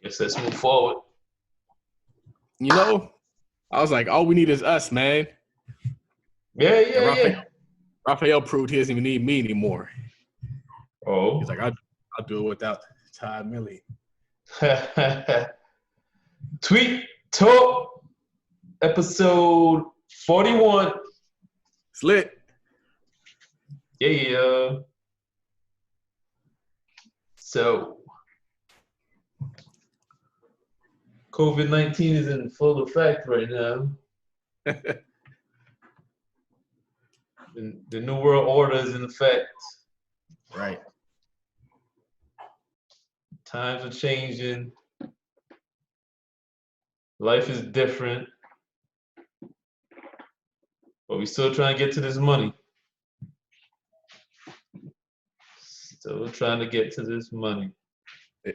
Guess let's move forward. You know, I was like, all we need is us, man. And Yeah. Raphael proved he doesn't even need me anymore. Oh. He's like, I'll do it without Todd Millie. Tweet Talk, episode 41. Slit. Yeah. So, COVID-19 is in full effect right now. The New World Order is in effect. Right. Times are changing. Life is different. But we still trying to get to this money. Still trying to get to this money.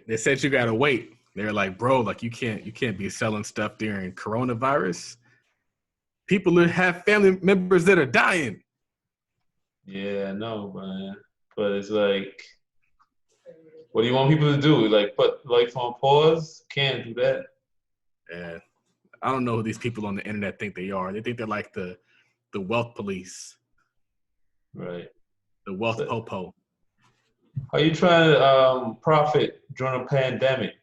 They said you gotta wait. They're like, bro, like you can't be selling stuff during coronavirus. People that have family members that are dying. Yeah, I know, man. But it's like, what do you want people to do? Like put life on pause? Can't do that. Yeah. I don't know who these people on the internet think they are. They think they're like the wealth police. Right. The wealth popo. How you trying to profit during a pandemic?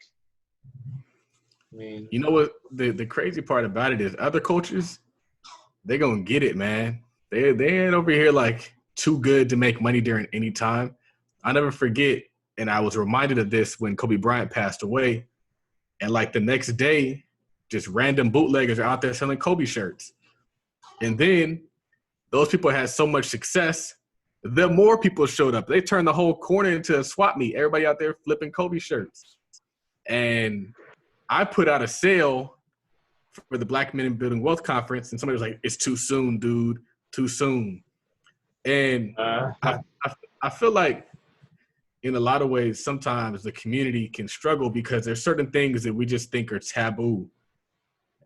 I mean, you know what the crazy part about it is other cultures, they're gonna get it, man. They ain't over here like too good to make money during any time. I never forget, and I was reminded of this when Kobe Bryant passed away, and like the next day, just random bootleggers are out there selling Kobe shirts. And then those people had so much success, the more people showed up. They turned the whole corner into a swap meet. Everybody out there flipping Kobe shirts. And I put out a sale for the Black Men Building Wealth Conference, and somebody was like, it's too soon, dude, too soon. And I feel like in a lot of ways, sometimes the community can struggle because there's certain things that we just think are taboo.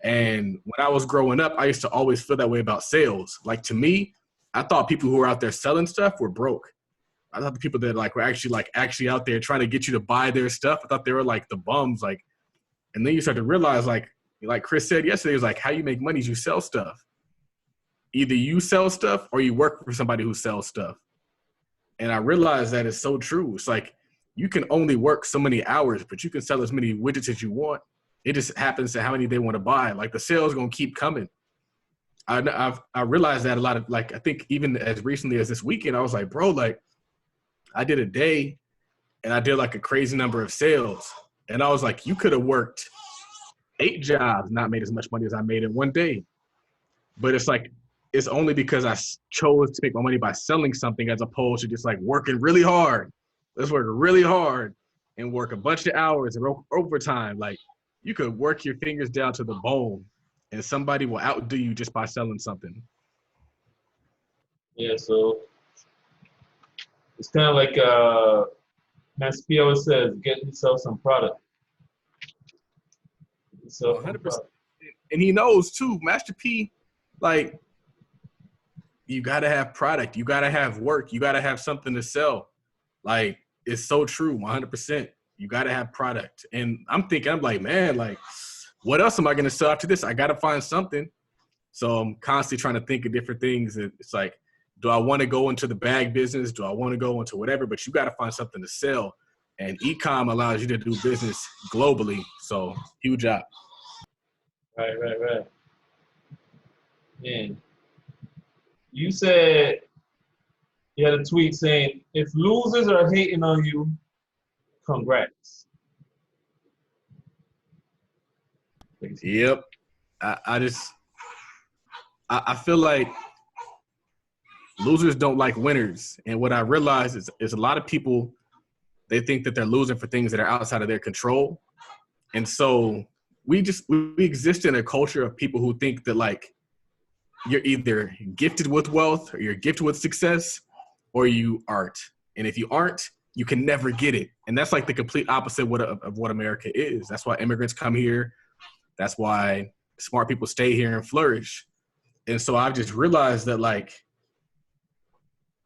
And when I was growing up, I used to always feel that way about sales. Like to me, I thought people who were out there selling stuff were broke. I thought the people that were actually out there trying to get you to buy their stuff, I thought they were like the bums. Like, and then you start to realize, like Chris said yesterday, it was like how you make money is you sell stuff. Either you sell stuff or you work for somebody who sells stuff. And I realized that is so true. It's like you can only work so many hours, but you can sell as many widgets as you want. It just happens to how many they want to buy. Like the sales going to keep coming. I realized that a lot of, like, I think even as recently as this weekend, I was like, bro, like I did a day and I did like a crazy number of sales. And I was like, you could have worked 8 jobs, not made as much money as I made in one day. But it's like, it's only because I chose to make my money by selling something as opposed to just like working really hard. Let's work really hard and work a bunch of hours and overtime. Like you could work your fingers down to the bone and somebody will outdo you just by selling something. Yeah, so it's kind of like Master P always says, get yourself some product. 100%. And he knows too, Master P, like, you got to have product. You got to have work. You got to have something to sell. Like, it's so true, 100%. You got to have product. And I'm like, man, like, what else am I going to sell after this? I got to find something. So I'm constantly trying to think of different things. It's like, do I want to go into the bag business? Do I want to go into whatever? But you got to find something to sell. And e-com allows you to do business globally. So huge job. Right. Man, you said you had a tweet saying, if losers are hating on you, congrats. Yep. I feel like losers don't like winners. And what I realize is a lot of people, they think that they're losing for things that are outside of their control. And so we exist in a culture of people who think that like you're either gifted with wealth or you're gifted with success or you aren't. And if you aren't, you can never get it. And that's like the complete opposite of what America is. That's why immigrants come here. That's why smart people stay here and flourish. And so I've just realized that like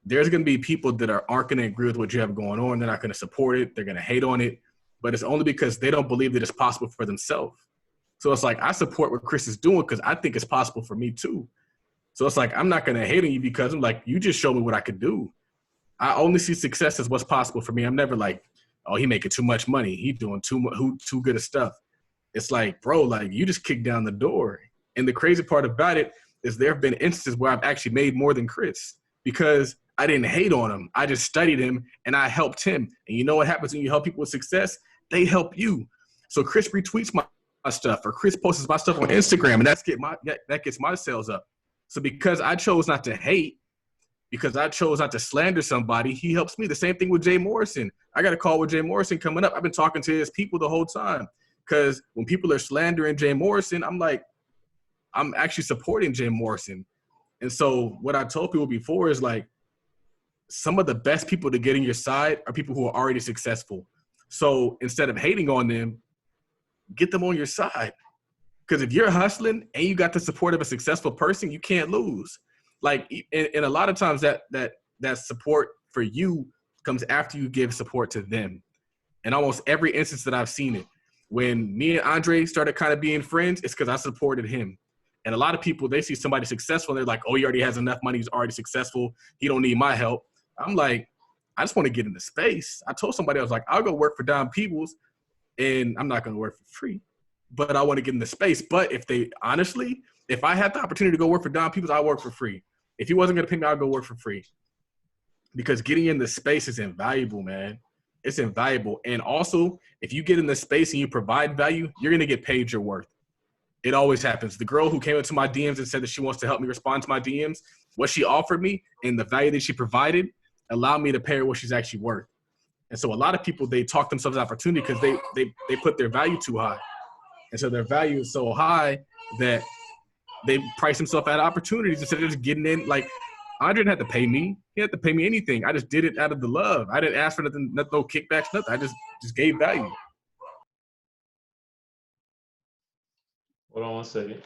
there's going to be people that aren't going to agree with what you have going on. They're not going to support it. They're going to hate on it. But it's only because they don't believe that it's possible for themselves. So it's like, I support what Chris is doing because I think it's possible for me too. So it's like, I'm not going to hate on you because I'm like, you just show me what I could do. I only see success as what's possible for me. I'm never like, oh, he making too much money. He doing too good of stuff. It's like, bro, like you just kicked down the door. And the crazy part about it is there have been instances where I've actually made more than Chris because I didn't hate on him. I just studied him and I helped him. And you know what happens when you help people with success? They help you. So Chris retweets my stuff or Chris posts my stuff on Instagram and that gets my sales up. So because I chose not to hate, because I chose not to slander somebody, he helps me. The same thing with Jay Morrison. I got a call with Jay Morrison coming up. I've been talking to his people the whole time because when people are slandering Jay Morrison, I'm like, I'm actually supporting Jay Morrison. And so what I told people before is like, some of the best people to get in your side are people who are already successful. So instead of hating on them, get them on your side. Because if you're hustling and you got the support of a successful person, you can't lose. Like, and a lot of times that support for you comes after you give support to them. And almost every instance that I've seen it, when me and Andre started kind of being friends, it's because I supported him. And a lot of people, they see somebody successful and they're like, oh, he already has enough money. He's already successful. He don't need my help. I'm like, I just want to get into space. I told somebody, I was like, I'll go work for Don Peebles and I'm not going to work for free, but I want to get into space. But if I had the opportunity to go work for Don Peebles, I'd work for free. If he wasn't going to pay me, I'd go work for free. Because getting in the space is invaluable, man. It's invaluable. And also, if you get in the space and you provide value, you're going to get paid your worth. It always happens. The girl who came into my DMs and said that she wants to help me respond to my DMs, what she offered me and the value that she provided allowed me to pay her what she's actually worth. And so a lot of people, they talk themselves opportunity because they put their value too high. And so their value is so high that they price themselves out of opportunities instead of just getting in. Like, Andre didn't have to pay me. He didn't have to pay me anything. I just did it out of the love. I didn't ask for nothing, no kickbacks, nothing. I just gave value. Hold on one second.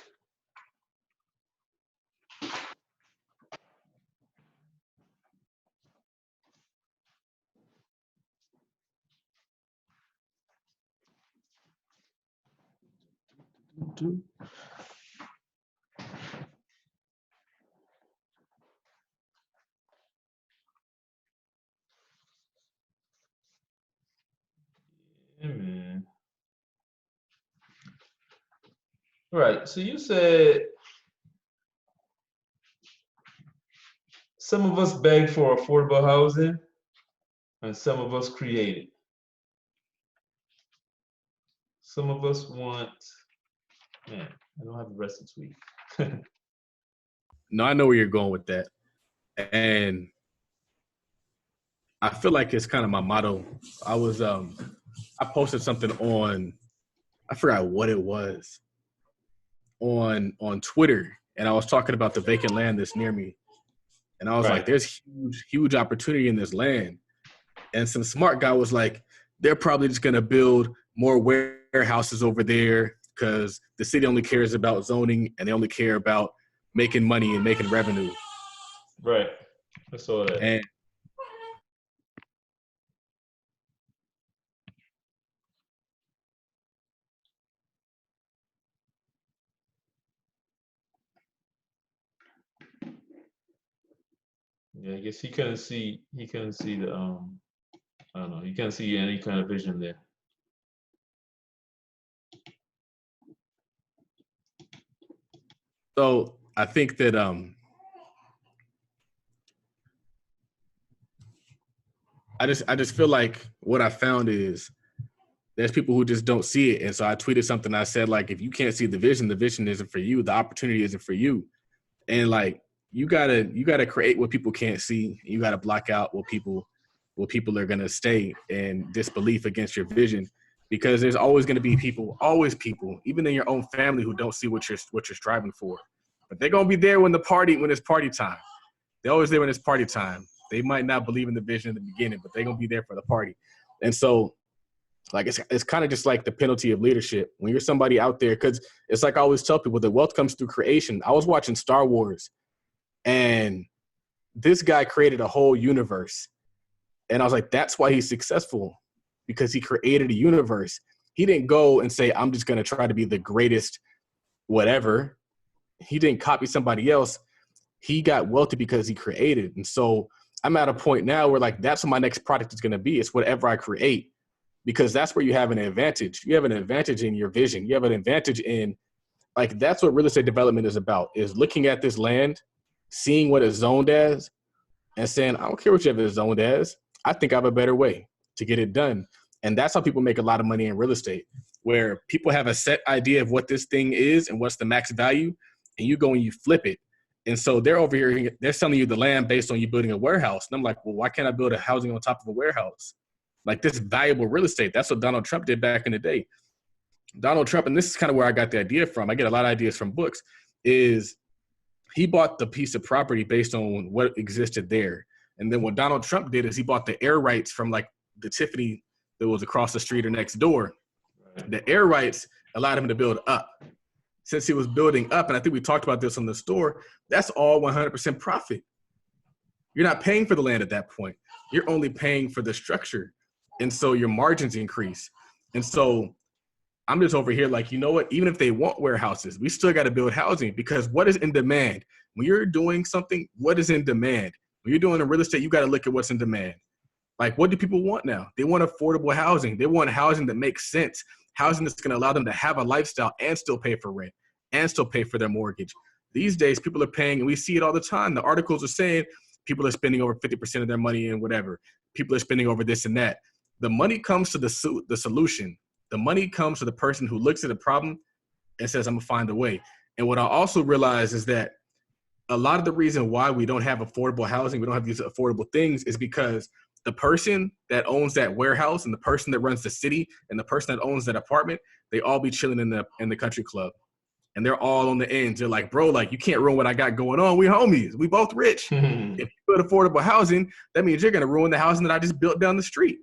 Yeah, man. Right. So you said some of us beg for affordable housing and some of us create it. Some of us want, man, I don't have the rest of the tweet. No, I know where you're going with that. And I feel like it's kind of my motto. I posted something on, I forgot what it was, on Twitter. And I was talking about the vacant land that's near me. And I was like, there's huge opportunity in this land. And some smart guy was like, they're probably just going to build more warehouses over there because the city only cares about zoning and they only care about making money and making revenue. Right. I saw that. And yeah, I guess he couldn't see the I don't know, he couldn't see any kind of vision there. so I think that I just feel like what I found is there's people who just don't see it. And so I tweeted something. I said, like, if you can't see the vision isn't for you. The opportunity isn't for you. And like, you gotta create what people can't see. You gotta block out what people are gonna stay in disbelief against your vision, because there's always gonna be people, even in your own family, who don't see what you're striving for. But they're gonna be there when it's party time. They're always there when it's party time. They might not believe in the vision in the beginning, but they're gonna be there for the party. And so, like, it's kind of just like the penalty of leadership. When you're somebody out there, because it's like I always tell people, the wealth comes through creation. I was watching Star Wars, and this guy created a whole universe. And I was like, that's why he's successful, because he created a universe. He didn't go and say, I'm just going to try to be the greatest whatever. He didn't copy somebody else. He got wealthy because he created. And so I'm at a point now where like, that's what my next product is going to be. It's whatever I create, because that's where you have an advantage. You have an advantage in your vision. You have an advantage in, like, that's what real estate development is about, is looking at this land, seeing what it's zoned as, and saying, I don't care what you have it zoned as. I think I have a better way to get it done. And that's how people make a lot of money in real estate, where people have a set idea of what this thing is and what's the max value, and you go and you flip it. And so they're over here, they're selling you the land based on you building a warehouse. And I'm like, well, why can't I build a housing on top of a warehouse? Like, this valuable real estate. That's what Donald Trump did back in the day. Donald Trump, and this is kind of where I got the idea from. I get a lot of ideas from books, is he bought the piece of property based on what existed there. And then what Donald Trump did is he bought the air rights from like the Tiffany that was across the street or next door. The air rights allowed him to build up. Since he was building up, and I think we talked about this on the store, that's all 100% profit. You're not paying for the land at that point. You're only paying for the structure. And so your margins increase. And so I'm just over here like, you know what? Even if they want warehouses, we still got to build housing, because what is in demand? When you're doing something, what is in demand? When you're doing a real estate, you got to look at what's in demand. Like, what do people want now? They want affordable housing. They want housing that makes sense. Housing that's going to allow them to have a lifestyle and still pay for rent and still pay for their mortgage. These days, people are paying, and we see it all the time. The articles are saying people are spending over 50% of their money in whatever. People are spending over this and that. The money comes to the solution. The money comes to the person who looks at a problem and says, I'm going to find a way. And what I also realize is that a lot of the reason why we don't have affordable housing, we don't have these affordable things, is because the person that owns that warehouse and the person that runs the city and the person that owns that apartment, they all be chilling in the country club. And they're all on the ends. They're like, bro, like, you can't ruin what I got going on. We homies. We both rich. If you build affordable housing, that means you're going to ruin the housing that I just built down the street.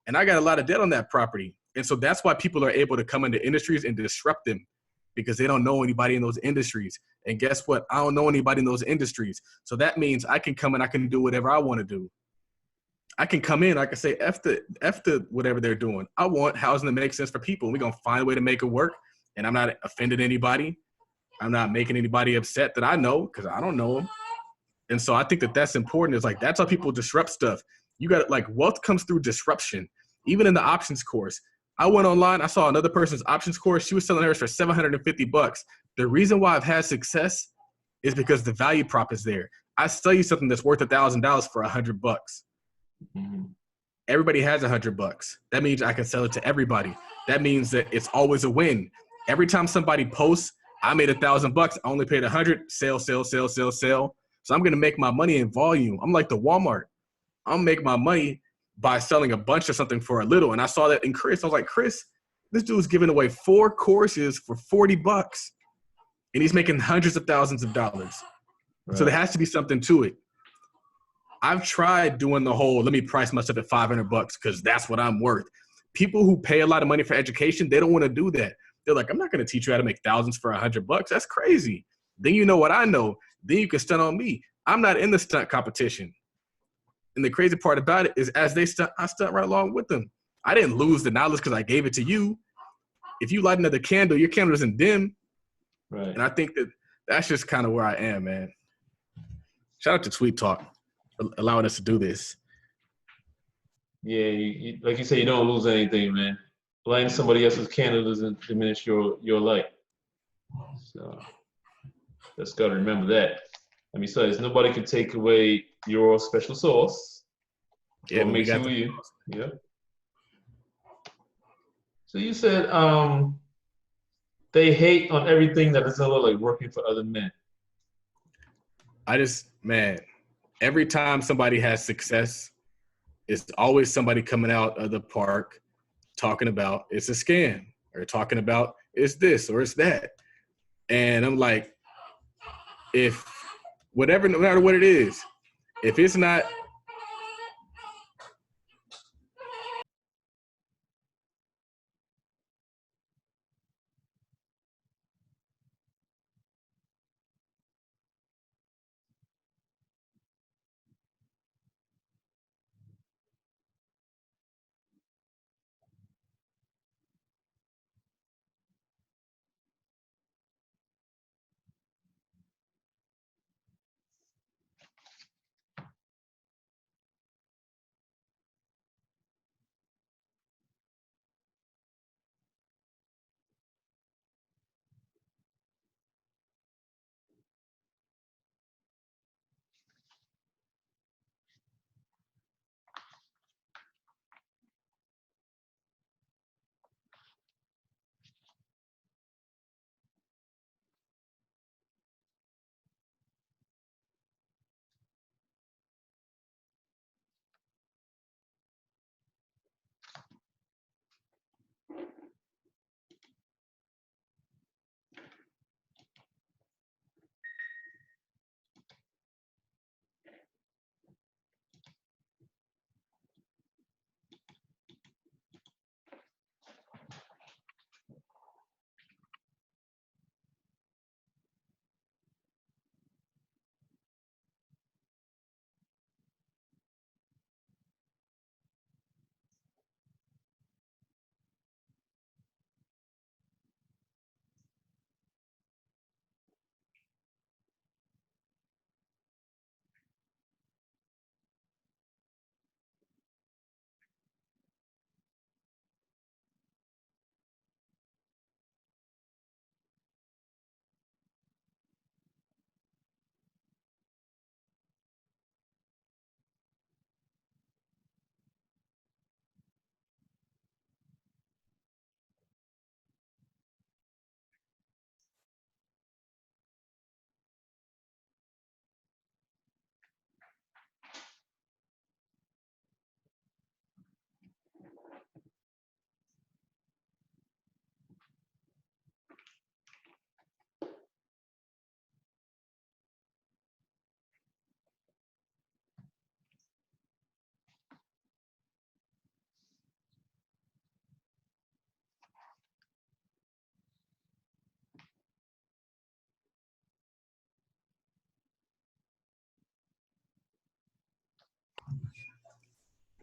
And I got a lot of debt on that property. And so that's why people are able to come into industries and disrupt them, because they don't know anybody in those industries. And guess what? I don't know anybody in those industries. So that means I can come and I can do whatever I want to do. I can come in, I can say, F the whatever they're doing. I want housing that makes sense for people. We're going to find a way to make it work. And I'm not offending anybody. I'm not making anybody upset that I know, because I don't know them. And so I think that that's important. It's like, that's how people disrupt stuff. You got, like, wealth comes through disruption. Even in the options course, I went online, I saw another person's options course. She was selling hers for $750. The reason why I've had success is because the value prop is there. I sell you something that's worth $1,000 for $100. Mm-hmm. Everybody has $100. That means I can sell it to everybody. That means that it's always a win. Every time somebody posts, I made $1,000, I only paid 100, sell. So I'm going to make my money in volume. I'm like the Walmart. I'll make my money by selling a bunch of something for a little. And I saw that in Chris. I was like, Chris, this dude's giving away 4 courses for $40, and he's making hundreds of thousands of dollars. Right. So there has to be something to it. I've tried doing the whole, let me price myself at $500 because that's what I'm worth. People who pay a lot of money for education, they don't want to do that. They're like, I'm not going to teach you how to make thousands for $100. That's crazy. Then you know what I know. Then you can stunt on me. I'm not in the stunt competition. And the crazy part about it is, as they stunt, I stunt right along with them. I didn't lose the knowledge because I gave it to you. If you light another candle, your candle doesn't dim. Right. And I think that that's just kind of where I am, man. Shout out to Tweet Talk for allowing us to do this. Yeah, you, like you say, you don't lose anything, man. Lighting somebody else's candle doesn't diminish your light. So just got to remember that. I mean, besides, nobody can take away your special sauce. Yeah, what makes you you. Yeah. So you said they hate on everything that doesn't look like working for other men. Man, every time somebody has success, it's always somebody coming out of the park talking about it's a scam, or talking about it's this or it's that. And I'm like, if whatever, no matter what it is, if it's not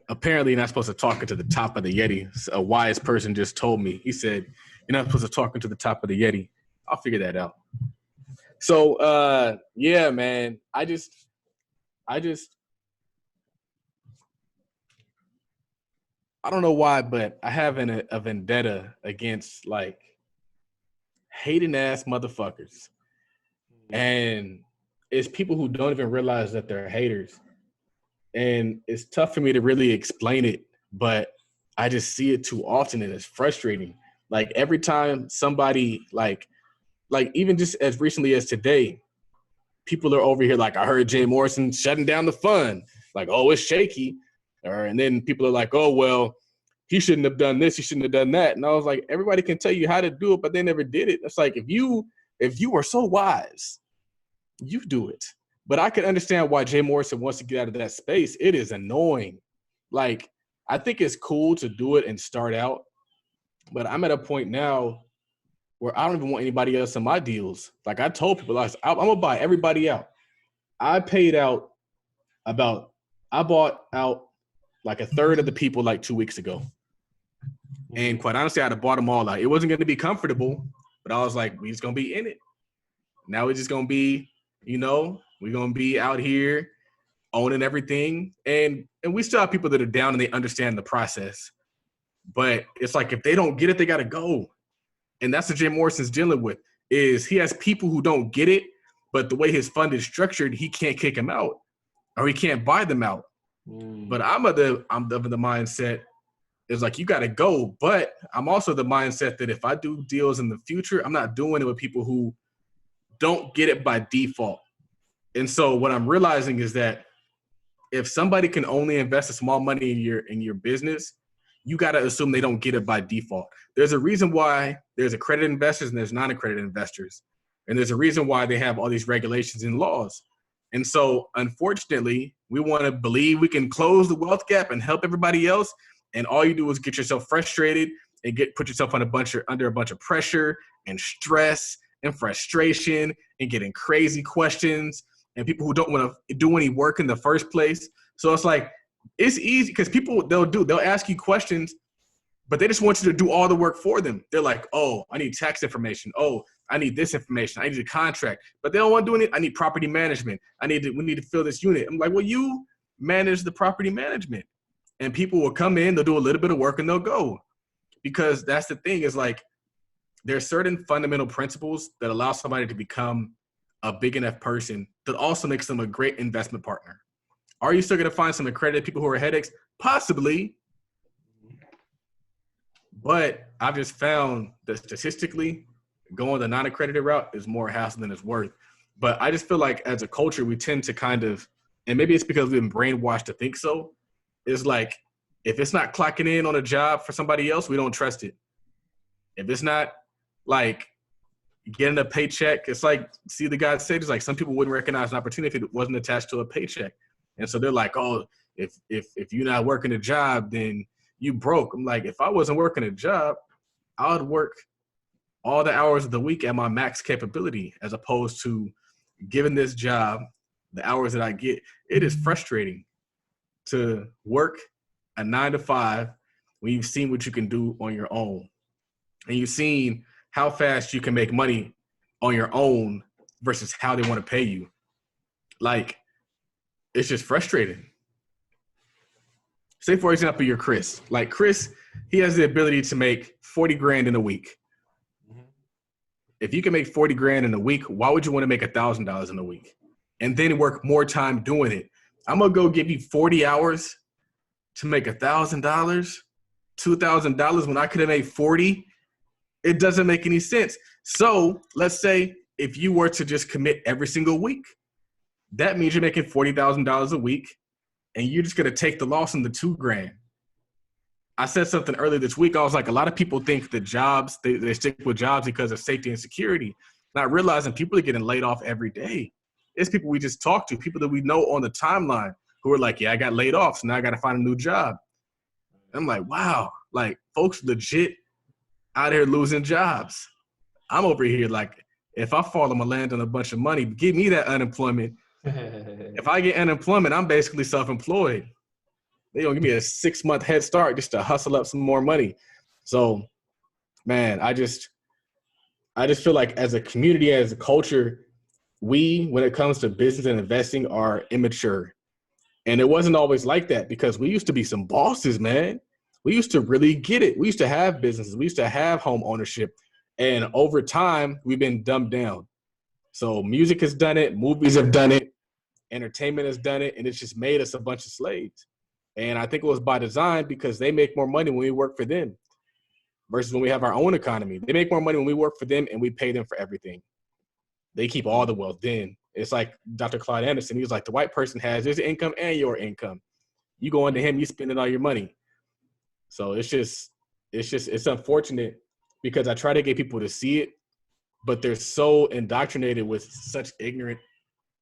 apparently you're not supposed to talk into the top of the Yeti. A wise person just told me. He said, you're not supposed to talk into the top of the Yeti. I'll figure that out. So, yeah, man, I don't know why, but I have a vendetta against like hating ass motherfuckers. And it's people who don't even realize that they're haters. And it's tough for me to really explain it, but I just see it too often and it's frustrating. Like every time somebody like even just as recently as today, people are over here like, I heard Jay Morrison shutting down the fund. Like, oh, it's shaky. And then people are like, oh, well, he shouldn't have done this. He shouldn't have done that. And I was like, everybody can tell you how to do it, but they never did it. It's like, if you are so wise, you do it. But I can understand why Jay Morrison wants to get out of that space. It is annoying. Like, I think it's cool to do it and start out, but I'm at a point now where I don't even want anybody else in my deals. Like I told people, I'm going to buy everybody out. I bought out like a third of the people like 2 weeks ago. And quite honestly, I'd have bought them all out. It wasn't going to be comfortable, but I was like, we just going to be in it. Now we're just going to be, we're going to be out here owning everything. And we still have people that are down and they understand the process. But it's like, if they don't get it, they got to go. And that's what Jay Morrison's dealing with, is he has people who don't get it, but the way his fund is structured, he can't kick them out or he can't buy them out. But I'm of the mindset is like, you got to go. But I'm also the mindset that if I do deals in the future, I'm not doing it with people who don't get it by default. And so what I'm realizing is that if somebody can only invest a small money in your business, you got to assume they don't get it by default. There's a reason why there's accredited investors and there's non-accredited investors. And there's a reason why they have all these regulations and laws. And so, unfortunately, we want to believe we can close the wealth gap and help everybody else. And all you do is get yourself frustrated and put yourself under a bunch of pressure and stress and frustration and getting crazy questions and people who don't want to do any work in the first place. So it's like, it's easy because people, they'll ask you questions, but they just want you to do all the work for them. They're like, oh, I need tax information. Oh, I need this information. I need a contract. But they don't want to do anything. I need property management. We need to fill this unit. I'm like, well, you manage the property management. And people will come in, they'll do a little bit of work and they'll go. Because that's the thing is like, there are certain fundamental principles that allow somebody to become a big enough person that also makes them a great investment partner. Are you still going to find some accredited people who are headaches? Possibly. But I've just found that statistically, going the non-accredited route is more hassle than it's worth. But I just feel like as a culture, we tend to kind of, and maybe it's because we've been brainwashed to think so, is like, if it's not clocking in on a job for somebody else, we don't trust it. If it's not like getting a paycheck, it's like, see the guy said, it's like some people wouldn't recognize an opportunity if it wasn't attached to a paycheck. And so they're like, oh, if you're not working a job, then you broke. I'm like, if I wasn't working a job, I would work all the hours of the week at my max capability, as opposed to given this job, the hours that I get. It is frustrating to work a 9 to 5 when you've seen what you can do on your own. And you've seen how fast you can make money on your own versus how they want to pay you. Like, it's just frustrating. Say, for example, you're Chris. Like Chris, he has the ability to make 40 grand in a week. If you can make 40 grand in a week, why would you want to make $1,000 in a week and then work more time doing it? I'm going to go give you 40 hours to make $1,000, $2,000 when I could have made 40. It doesn't make any sense. So let's say if you were to just commit every single week, that means you're making $40,000 a week and you're just going to take the loss on the $2 grand. I said something earlier this week. I was like, a lot of people think that jobs, they stick with jobs because of safety and security, not realizing people are getting laid off every day. It's people we just talk to, people that we know on the timeline who are like, yeah, I got laid off, so now I got to find a new job. And I'm like, wow, like folks legit out here losing jobs. I'm over here like, if I fall, I'm going to land on a bunch of money. Give me that unemployment. If I get unemployment, I'm basically self-employed. They gonna give me a 6-month head start just to hustle up some more money. So, man, I just feel like as a community, as a culture, we, when it comes to business and investing, are immature. And it wasn't always like that because we used to be some bosses, man. We used to really get it. We used to have businesses. We used to have home ownership. And over time, we've been dumbed down. So music has done it. Movies have done it. Entertainment has done it. And it's just made us a bunch of slaves. And I think it was by design because they make more money when we work for them versus when we have our own economy. They make more money when we work for them and we pay them for everything. They keep all the wealth. Then it's like Dr. Claude Anderson. He was like, the white person has his income and your income. You go into him, you spending all your money. So it's unfortunate because I try to get people to see it, but they're so indoctrinated with such ignorant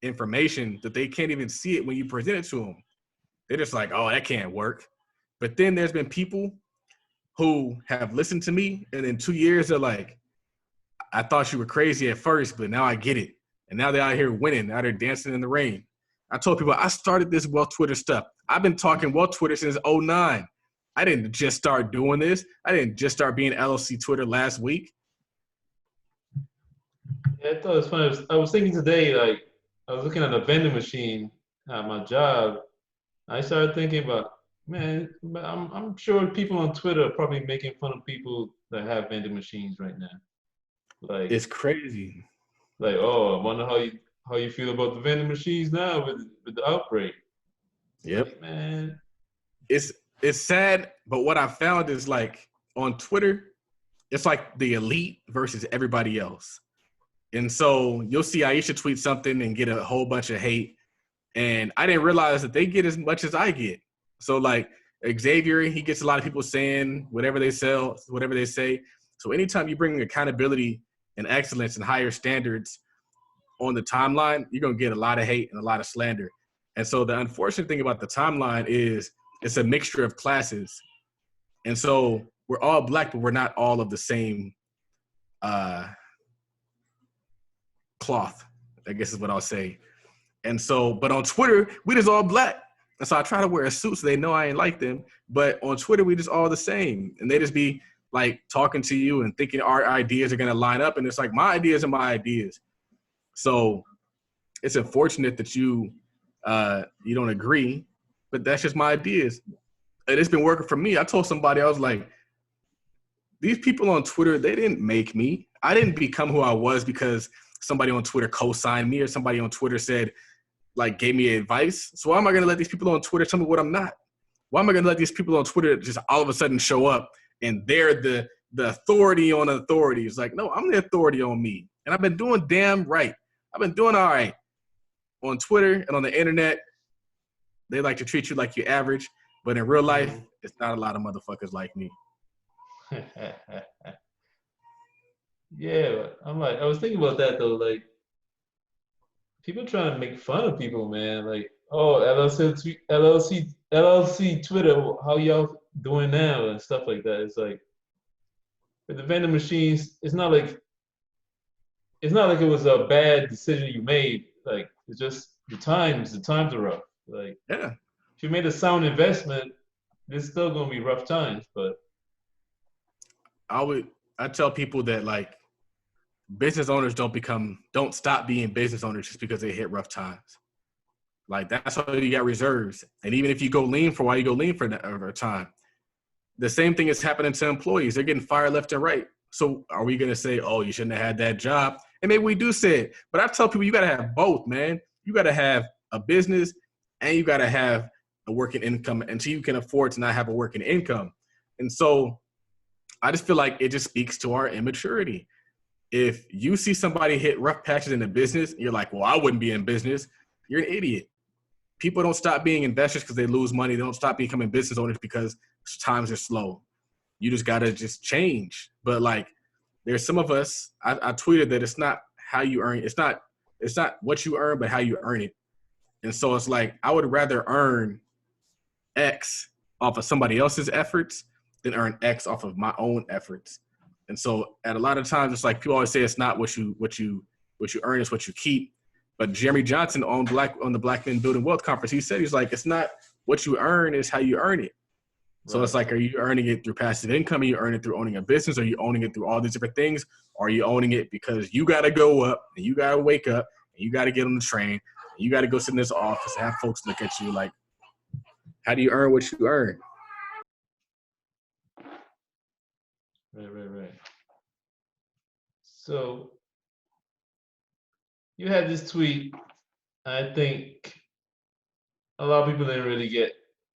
information that they can't even see it when you present it to them. They're just like, oh, that can't work. But then there's been people who have listened to me, and in 2 years, they're like, I thought you were crazy at first, but now I get it. And now they're out here winning, out here dancing in the rain. I told people I started this Wealth Twitter stuff. I've been talking Wealth Twitter since 2009. I didn't just start doing this. I didn't just start being LLC Twitter last week. Yeah, I thought it was funny. I was thinking today, like, I was looking at a vending machine at my job. I started thinking about, man, I'm sure people on Twitter are probably making fun of people that have vending machines right now. Like, it's crazy. Like, oh, I wonder how you feel about the vending machines now with the outbreak. Yep. Like, man. It's sad, but what I found is like on Twitter, it's like the elite versus everybody else. And so you'll see Aisha tweet something and get a whole bunch of hate. And I didn't realize that they get as much as I get. So like Xavier, he gets a lot of people saying whatever they sell, whatever they say. So anytime you bring accountability and excellence and higher standards on the timeline, you're going to get a lot of hate and a lot of slander. And so the unfortunate thing about the timeline is it's a mixture of classes. And so we're all black, but we're not all of the same cloth, I guess is what I'll say. And so, but on Twitter, we just all black. And so I try to wear a suit so they know I ain't like them. But on Twitter, we just all the same. And they just be like talking to you and thinking our ideas are going to line up. And it's like, my ideas are my ideas. So it's unfortunate that you don't agree, but that's just my ideas. And it's been working for me. I told somebody, I was like, these people on Twitter, they didn't make me. I didn't become who I was because somebody on Twitter co-signed me or somebody on Twitter said, like, gave me advice. So why am I going to let these people on Twitter tell me what I'm not? Why am I going to let these people on Twitter just all of a sudden show up and they're the authority on authority? It's like, no, I'm the authority on me. And I've been doing damn right. I've been doing all right. On Twitter and on the internet, they like to treat you like you're average. But in real life, it's not a lot of motherfuckers like me. Yeah, I was thinking about that though. Like, people trying to make fun of people, man. Like, oh, LLC Twitter, how y'all doing now and stuff like that. It's like, with the vending machines, it's not like it was a bad decision you made. Like, it's just the times are rough. Like, yeah, if you made a sound investment, there's still gonna be rough times. But I tell people that, like, business owners don't stop being business owners just because they hit rough times. Like, that's why you got reserves. And even if you go lean for a while, you go lean for a time. The same thing is happening to employees. They're getting fired left and right. So are we going to say, oh, you shouldn't have had that job? And maybe we do say it. But I tell people you got to have both, man. You got to have a business and you got to have a working income until you can afford to not have a working income. And so I just feel like it just speaks to our immaturity. If you see somebody hit rough patches in the business, you're like, well, I wouldn't be in business. You're an idiot. People don't stop being investors because they lose money. They don't stop becoming business owners because times are slow. You just got to just change. But like, there's some of us, I tweeted that it's not how you earn. It's not what you earn, but how you earn it. And so it's like, I would rather earn X off of somebody else's efforts than earn X off of my own efforts. And so at a lot of times, it's like people always say it's not what you earn, is what you keep. But Jeremy Johnson on the Black Men Building Wealth Conference, he said, he's like, it's not what you earn is how you earn it. So Right. it's like, are you earning it through passive income? Are you earning it through owning a business? Are you owning it through all these different things? Or are you owning it because you got to go up and you got to wake up and you got to get on the train and you got to go sit in this office and have folks look at you like, how do you earn what you earn? Right. So you had this tweet. I think a lot of people didn't really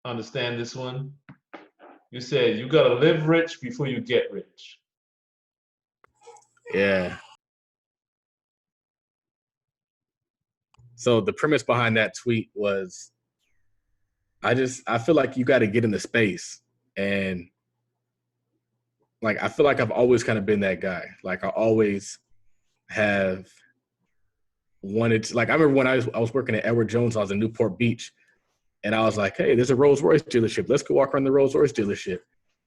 understand this one. You said you gotta live rich before you get rich. Yeah. So the premise behind that tweet was I feel like you got to get in the space. And like, I feel like I've always kind of been that guy. Like, I always have wanted to, like, I remember when I was working at Edward Jones, I was in Newport Beach, and I was like, hey, there's a Rolls Royce dealership. Let's go walk around the Rolls Royce dealership.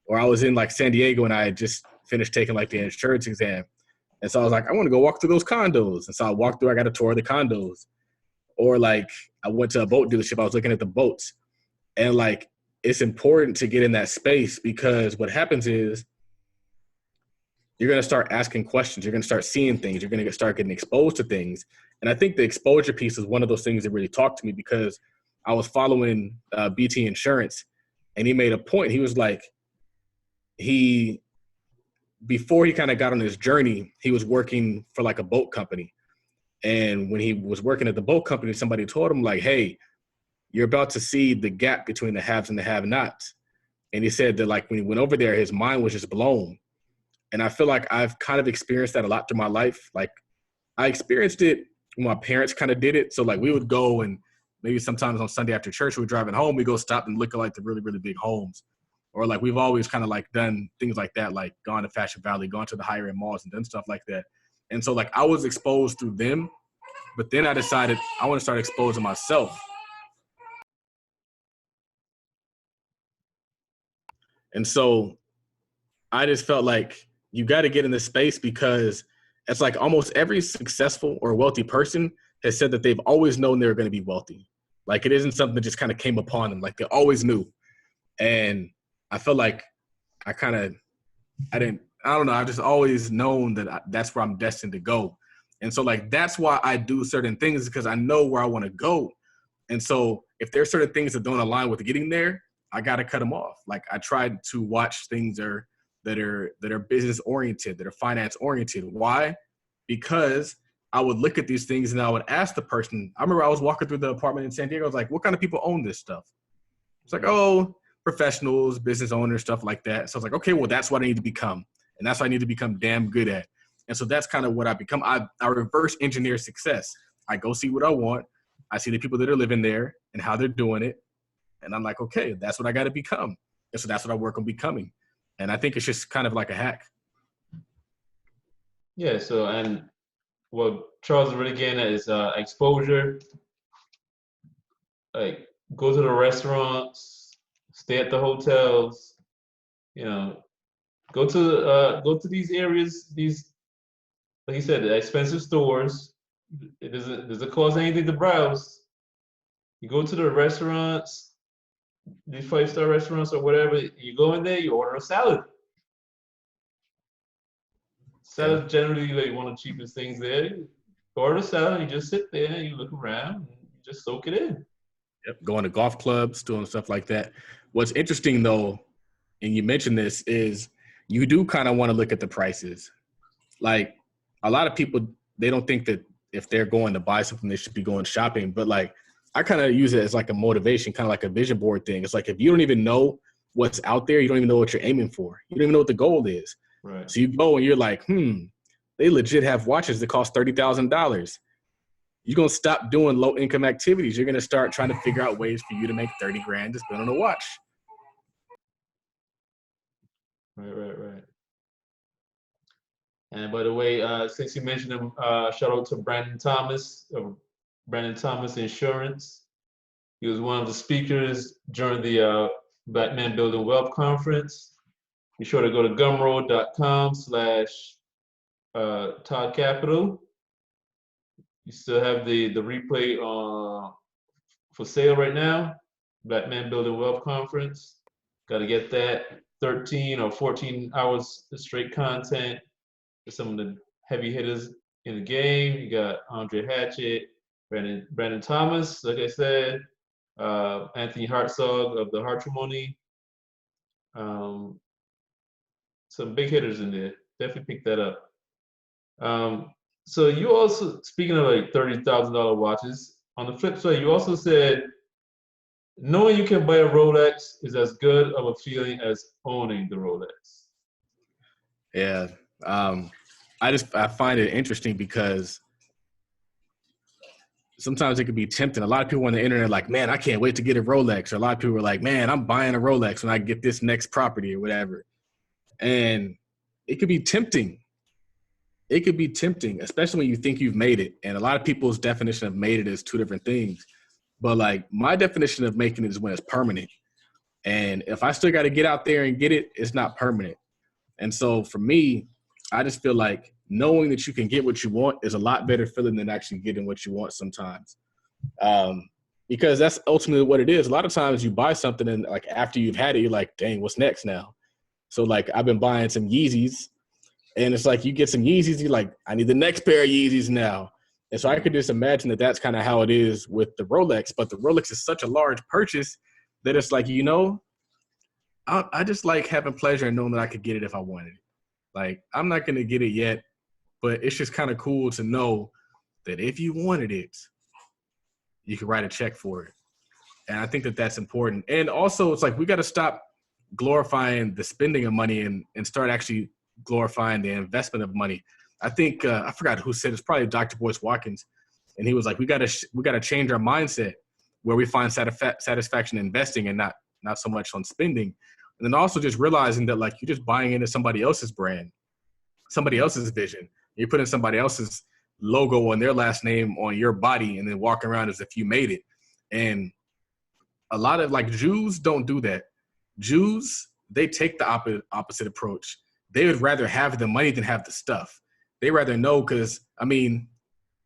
Or I was in like San Diego and I had just finished taking like the insurance exam. And so I was like, I want to go walk through those condos. And so I walked through, I got a tour of the condos. Or like I went to a boat dealership, I was looking at the boats. And like, it's important to get in that space because what happens is you're going to start asking questions. You're going to start seeing things. You're going to start getting exposed to things. And I think the exposure piece is one of those things that really talked to me because I was following BT Insurance, and he made a point. He was like, before he kind of got on his journey, he was working for like a boat company. And when he was working at the boat company, somebody told him like, hey, you're about to see the gap between the haves and the have-nots. And he said that like when he went over there, his mind was just blown. And I feel like I've kind of experienced that a lot through my life. Like I experienced it when my parents kind of did it. So like we would go and maybe sometimes on Sunday after church, we're driving home, we go stop and look at like the really, really big homes. Or like we've always kind of like done things like that, like gone to Fashion Valley, gone to the higher end malls and done stuff like that. And so like I was exposed through them, but then I decided I want to start exposing myself. And so I just felt like you got to get in this space because it's like almost every successful or wealthy person has said that they've always known they were going to be wealthy. Like it isn't something that just kind of came upon them. Like they always knew. And I felt like I don't know. I've just always known that that's where I'm destined to go. And so like, that's why I do certain things because I know where I want to go. And so if there's certain things that don't align with getting there, I got to cut them off. Like I tried to watch things that are business oriented, that are finance oriented. Why? Because I would look at these things and I would ask the person. I remember I was walking through the apartment in San Diego. I was like, what kind of people own this stuff? It's like, oh, professionals, business owners, stuff like that. So I was like, okay, well, that's what I need to become. And that's what I need to become damn good at. And so that's kind of what I become. I reverse engineer success. I go see what I want. I see the people that are living there and how they're doing it. And I'm like, okay, that's what I got to become. And so that's what I work on becoming. And I think it's just kind of like a hack. Yeah. So and what Charles is really getting at is exposure. Like go to the restaurants, stay at the hotels. You know, go to these areas. These, like you said, the expensive stores. It doesn't cost anything to browse. You go to the restaurants, these five-star restaurants or whatever. You go in there, you order a salad. Yeah. Salad generally like one of the cheapest things there. You order a salad, you just sit there, and you look around, and you just soak it in. Yep. Going to golf clubs, doing stuff like that. What's interesting though, and you mentioned this, is you do kind of want to look at the prices. Like a lot of people, they don't think that if they're going to buy something, they should be going shopping. But like, I kind of use it as like a motivation, kind of like a vision board thing. It's like, if you don't even know what's out there, you don't even know what you're aiming for. You don't even know what the goal is. Right. So you go and you're like, they legit have watches that cost $30,000. You're going to stop doing low income activities. You're going to start trying to figure out ways for you to make 30 grand to spend on a watch. Right. And by the way, since you mentioned him, shout out to Brandon Thomas of Brandon Thomas Insurance. He was one of the speakers during the Black Men Building Wealth Conference. Be sure to go to gumroad.com/Todd Capital. You still have the replay for sale right now. Black Men Building Wealth Conference. Got to get that. 13 or 14 hours of straight content for some of the heavy hitters in the game. You got Andre Hatchett, Brandon Thomas, like I said, Anthony Hartzog of the Hartrimony. Um, some big hitters in there. Definitely pick that up. So you also, speaking of like $30,000 watches, on the flip side, you also said knowing you can buy a Rolex is as good of a feeling as owning the Rolex. Yeah. I find it interesting because sometimes it can be tempting. A lot of people on the internet are like, man, I can't wait to get a Rolex. Or a lot of people are like, man, I'm buying a Rolex when I get this next property or whatever. And it could be tempting. It could be tempting, especially when you think you've made it. And a lot of people's definition of made it is two different things. But like my definition of making it is when it's permanent. And if I still got to get out there and get it, it's not permanent. And so for me, I just feel like knowing that you can get what you want is a lot better feeling than actually getting what you want sometimes. Because that's ultimately what it is. A lot of times you buy something and like after you've had it, you're like, dang, what's next now? So like I've been buying some Yeezys and it's like you get some Yeezys, you're like, I need the next pair of Yeezys now. And so I could just imagine that that's kind of how it is with the Rolex. But the Rolex is such a large purchase that it's like, I just like having pleasure and knowing that I could get it if I wanted it. Like, I'm not going to get it yet, but it's just kind of cool to know that if you wanted it, you could write a check for it. And I think that that's important. And also, it's like we got to stop glorifying the spending of money and start actually glorifying the investment of money. I think, I forgot who said it's probably Dr. Boyce Watkins. And he was like, we got to change our mindset where we find satisfaction in investing and not so much on spending. And then also just realizing that like you're just buying into somebody else's brand, somebody else's vision. You're putting somebody else's logo and their last name on your body and then walking around as if you made it. And a lot of like Jews don't do that. Jews, they take the opposite approach. They would rather have the money than have the stuff. They rather know because, I mean,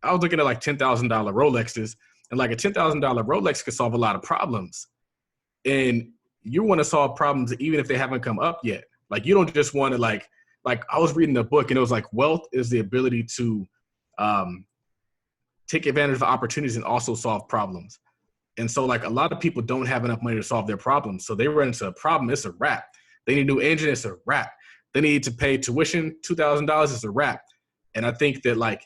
I was looking at like $10,000 Rolexes and like a $10,000 Rolex could solve a lot of problems. And you want to solve problems even if they haven't come up yet. Like you don't just want to like I was reading a book and it was like wealth is the ability to take advantage of opportunities and also solve problems. And so like a lot of people don't have enough money to solve their problems. So they run into a problem, it's a wrap. They need a new engine, it's a wrap. They need to pay tuition, $2,000, it's a wrap. And I think that like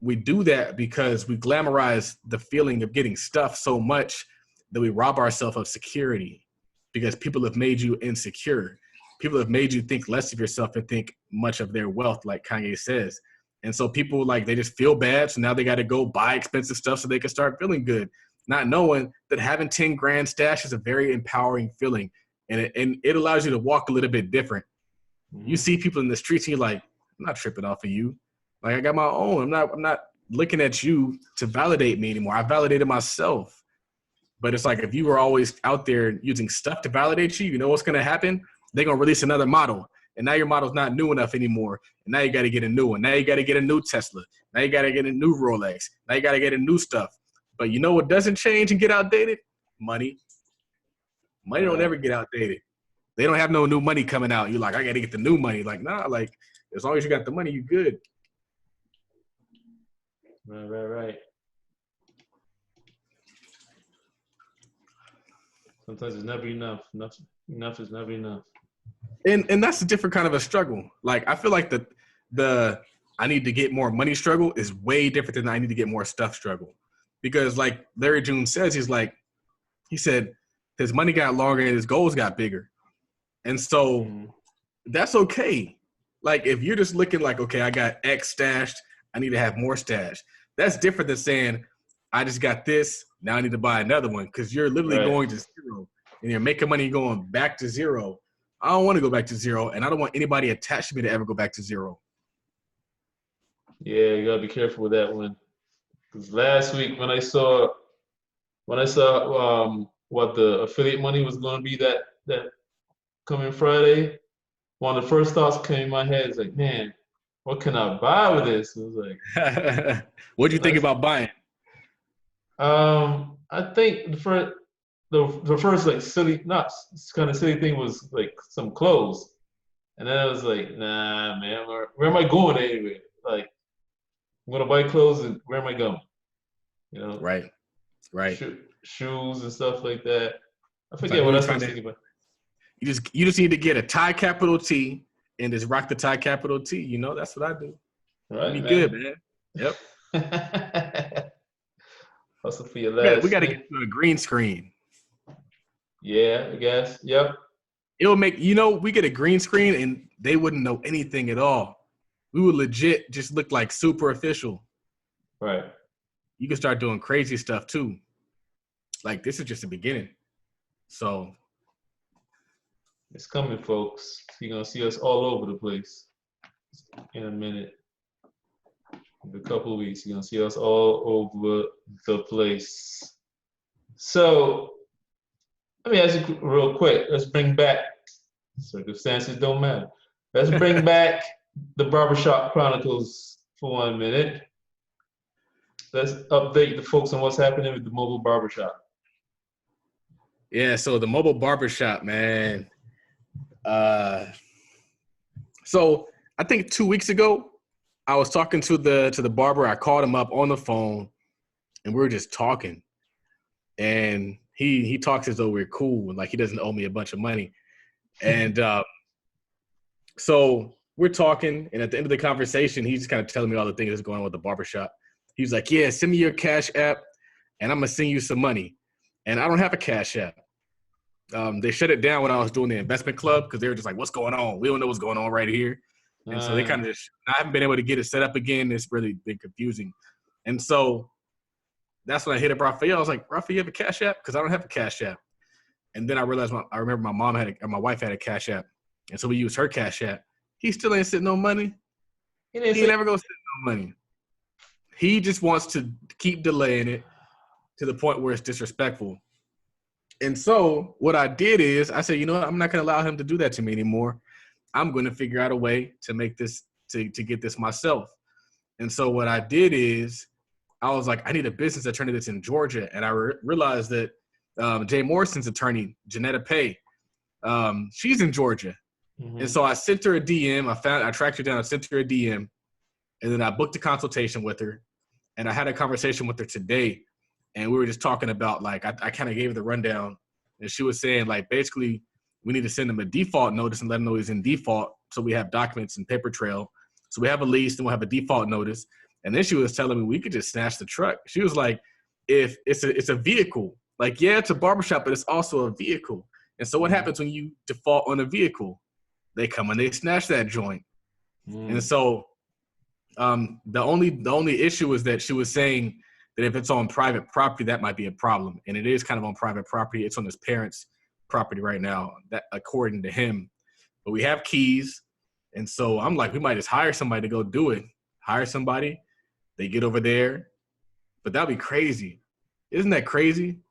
we do that because we glamorize the feeling of getting stuff so much that we rob ourselves of security because people have made you insecure. People have made you think less of yourself and think much of their wealth, like Kanye says. And so people like, they just feel bad. So now they got to go buy expensive stuff so they can start feeling good, not knowing that having 10 grand stash is a very empowering feeling. And it allows you to walk a little bit different. Mm-hmm. You see people in the streets and you're like, I'm not tripping off of you. Like I got my own. I'm not looking at you to validate me anymore. I validated myself. But it's like if you were always out there using stuff to validate you, you know what's going to happen? They're going to release another model. And now your model's not new enough anymore. And now you got to get a new one. Now you got to get a new Tesla. Now you got to get a new Rolex. Now you got to get a new stuff. But you know what doesn't change and get outdated? Money. Money don't ever get outdated. They don't have no new money coming out. You're like, I got to get the new money. Like, nah, like as long as you got the money, you good. Right. Sometimes it's never enough. Enough is never enough. And that's a different kind of a struggle. Like I feel like the I need to get more money struggle is way different than I need to get more stuff struggle. Because like Larry June says, he said his money got longer and his goals got bigger. And so that's okay. Like if you're just looking like, okay, I got X stashed, I need to have more stash. That's different than saying, I just got this, now I need to buy another one. Because you're literally going to zero and you're making money going back to zero. I don't want to go back to zero, and I don't want anybody attached to me to ever go back to zero. Yeah, you gotta be careful with that one. Because last week when I saw what the affiliate money was going to be that coming Friday, one of the first thoughts came in my head is like, man, what can I buy with this? It was like, what'd you think about buying? I think the first like silly, not kind of silly thing was like some clothes, and then I was like, nah, man, where am I going anyway? Like, I'm gonna buy clothes, and where am I going? You know, Right. Right. shoes and stuff like that. I It's like forget we what were else I trying was to. thinking about. You just need to get a tie capital T and just rock the tie capital T. You know, that's what I do. All You right, be man. good, man. Yep. Hustle for your We last got to name. get to a green screen. Yeah, I guess. Yep. It'll make we get a green screen and they wouldn't know anything at all. We would legit just look like super official. Right. You can start doing crazy stuff too. Like this is just the beginning. So It's coming, folks. You're gonna see us all over the place in a minute. In a couple of weeks, you're gonna see us all over the place. So let me ask you real quick. Let's bring back circumstances don't matter. Let's bring back the barbershop chronicles for 1 minute. Let's update the folks on what's happening with the mobile barbershop. yeah, so the mobile barbershop, man. So I think 2 weeks ago, I was talking to the barber. I called him up on the phone, and we were just talking. And he talks as though we're cool, and like he doesn't owe me a bunch of money. And so we're talking, and at the end of the conversation, he's just kind of telling me all the things that's going on with the barbershop. He's like, "Yeah, send me your Cash App, and I'm gonna send you some money." And I don't have a Cash App. They shut it down when I was doing the investment club because they were just like, "What's going on? We don't know what's going on right here." And so they kind of just, I haven't been able to get it set up again. It's really been confusing. And so that's when I hit up Raphael. I was like, "Raphael, you have a Cash App?" Because I don't have a Cash App. And then I realized I remember my wife had a Cash App. And so we used her Cash App. He still ain't sitting no money. He ain't never gonna sit no money. He just wants to keep delaying it to the point where it's disrespectful. And so what I did is I said, you know what? I'm not going to allow him to do that to me anymore. I'm going to figure out a way to make this, to get this myself. And so what I did is I was like, I need a business attorney that's in Georgia. And I realized that Jay Morrison's attorney, Janetta Pay, she's in Georgia. Mm-hmm. And so I sent her a DM. I tracked her down. I sent her a DM. And then I booked a consultation with her. And I had a conversation with her today. And we were just talking about, like, I kind of gave her the rundown. And she was saying, like, basically, we need to send him a default notice and let him know he's in default so we have documents and paper trail. So we have a lease and we'll have a default notice. And then she was telling me we could just snatch the truck. She was like, if it's a vehicle, like, yeah, it's a barbershop, but it's also a vehicle. And so what happens when you default on a vehicle? They come and they snatch that joint. And so the only issue is that she was saying that if it's on private property, that might be a problem. And it is kind of on private property. It's on his parents' property right now, that according to him. But we have keys. And so I'm like, we might just hire somebody to go do it. Hire somebody. They get over there. But that'd be crazy. Isn't that crazy?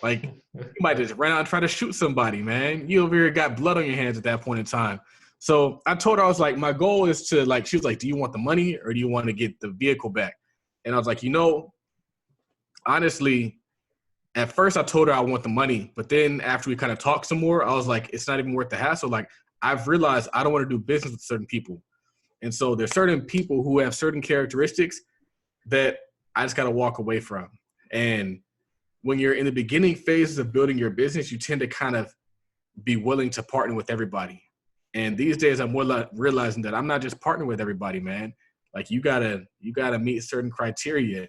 Like, you might just run out and try to shoot somebody, man. You over here got blood on your hands at that point in time. So I told her, I was like, my goal is to, like, she was like, do you want the money or do you want to get the vehicle back? And I was like, honestly, at first I told her I want the money. But then after we kind of talked some more, I was like, it's not even worth the hassle. Like, I've realized I don't want to do business with certain people. And so there's certain people who have certain characteristics that I just got to walk away from. And when you're in the beginning phases of building your business, you tend to kind of be willing to partner with everybody. And these days I'm realizing that I'm not just partnering with everybody, man. Like, you gotta meet certain criteria,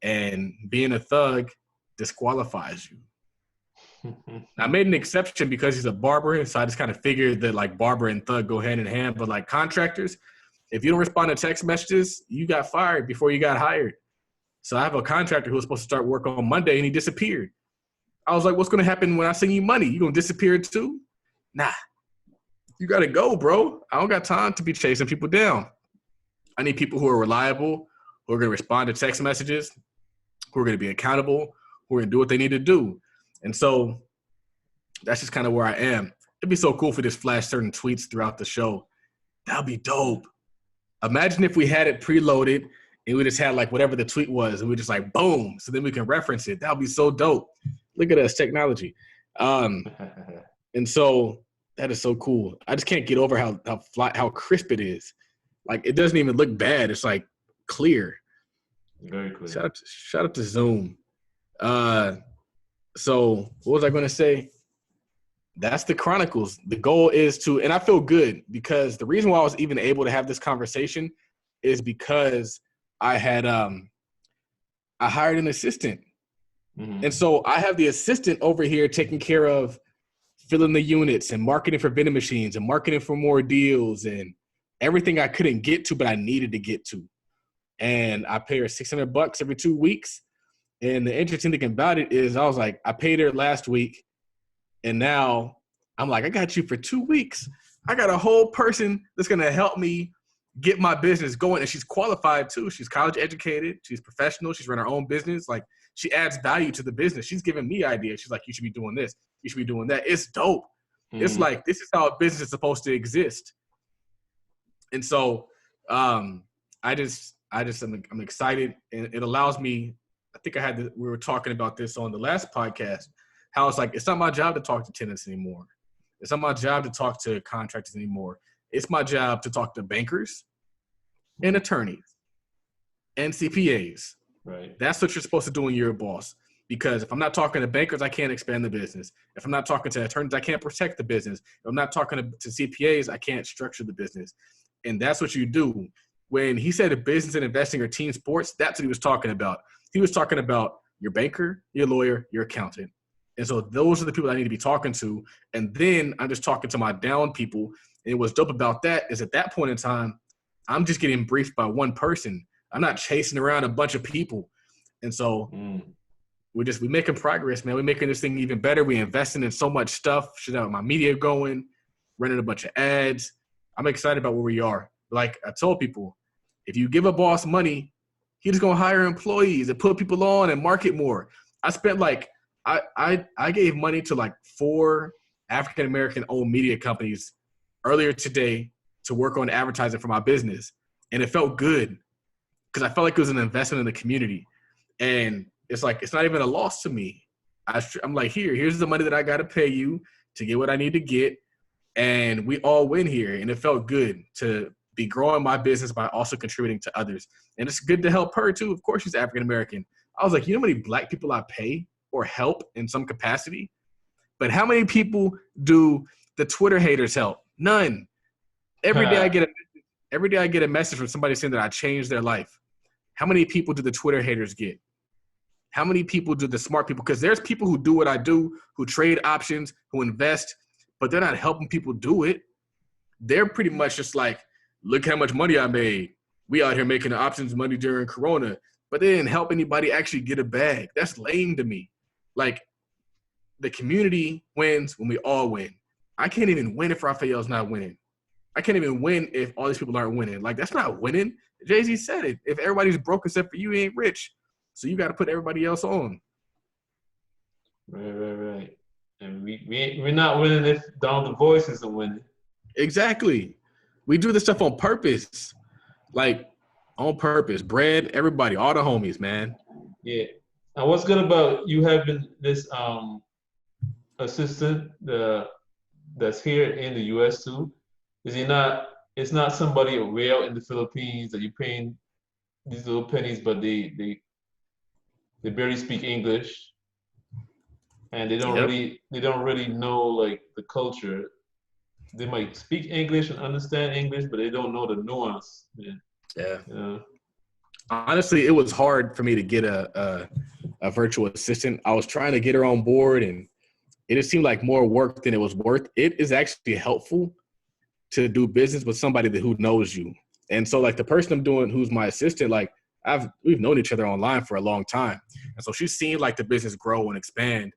and being a thug disqualifies you. I made an exception because he's a barber, and so I just kind of figured that, like, barber and thug go hand in hand. But like contractors, if you don't respond to text messages, you got fired before you got hired. So I have a contractor who was supposed to start work on Monday, and he disappeared. I was like, what's going to happen when I send you money? You going to disappear too? Nah. You got to go, bro. I don't got time to be chasing people down. I need people who are reliable, who are going to respond to text messages, who are going to be accountable, who are going to do what they need to do. And so that's just kind of where I am. It'd be so cool if we just flash certain tweets throughout the show. That would be dope. Imagine if we had it preloaded and we just had, like, whatever the tweet was, and we just like, boom, so then we can reference it. That would be so dope. Look at us, technology. And so that is so cool. I just can't get over how crisp it is. Like, it doesn't even look bad. It's like clear. Very clear. Shout out to Zoom. So what was I going to say? That's the Chronicles. The goal is to, and I feel good because the reason why I was even able to have this conversation is because I hired an assistant. Mm-hmm. And so I have the assistant over here taking care of filling the units and marketing for vending machines and marketing for more deals and everything I couldn't get to, but I needed to get to. And I pay her $600 every 2 weeks. And the interesting thing about it is I was like, I paid her last week. And now I'm like, I got you for 2 weeks. I got a whole person that's going to help me get my business going. And she's qualified too. She's college educated. She's professional. She's run her own business. Like, she adds value to the business. She's giving me ideas. She's like, you should be doing this. You should be doing that. It's dope. Mm-hmm. It's like, this is how a business is supposed to exist. And so I'm excited. And it allows me, I think we were talking about this on the last podcast, how it's like, it's not my job to talk to tenants anymore. It's not my job to talk to contractors anymore. It's my job to talk to bankers and attorneys and CPAs. Right. That's what you're supposed to do when you're a boss. Because if I'm not talking to bankers, I can't expand the business. If I'm not talking to attorneys, I can't protect the business. If I'm not talking to CPAs, I can't structure the business. And that's what you do. When he said business and investing are team sports, that's what he was talking about. He was talking about your banker, your lawyer, your accountant. And so those are the people I need to be talking to. And then I'm just talking to my down people. And what's dope about that is at that point in time, I'm just getting briefed by one person. I'm not chasing around a bunch of people. And so we're making progress, man. We're making this thing even better. We're investing in so much stuff. Should have my media going, running a bunch of ads. I'm excited about where we are. Like I told people, if you give a boss money, he's just gonna hire employees and put people on and market more. I spent I gave money to like 4 African-American owned media companies earlier today to work on advertising for my business. And it felt good because I felt like it was an investment in the community. And it's like, it's not even a loss to me. I'm like, here's the money that I got to pay you to get what I need to get. And we all win here. And it felt good to be growing my business by also contributing to others. And it's good to help her too. Of course, she's African-American. I was like, you know how many Black people I pay or help in some capacity? But how many people do the Twitter haters help? None. Every day I get a message from somebody saying that I changed their life. How many people do the Twitter haters get? How many people do the smart people? Because there's people who do what I do, who trade options, who invest, but they're not helping people do it. They're pretty much just like, look how much money I made. We out here making the options money during Corona, but they didn't help anybody actually get a bag. That's lame to me. Like, the community wins when we all win. I can't even win if Raphael's not winning. I can't even win if all these people aren't winning. Like, that's not winning. Jay-Z said it. If everybody's broke except for you, he ain't rich. So you got to put everybody else on. Right. And we're not winning if Don the Voice isn't winning. Exactly. We do this stuff on purpose. Like, on purpose. Bread, everybody, all the homies, man. Yeah. Now, what's good about you having this assistant that's here in the U.S. too? Is it's not somebody real in the Philippines that you're paying these little pennies, but they barely speak English, and they don't really know like the culture. They might speak English and understand English, but they don't know the nuance. Yeah. You know? Honestly, it was hard for me to get a virtual assistant. I was trying to get her on board, and it just seemed like more work than it was worth. It is actually helpful to do business with somebody who knows you. And so, like, the person I'm doing who's my assistant, like, we've known each other online for a long time. And so she's seen, like, the business grow and expand.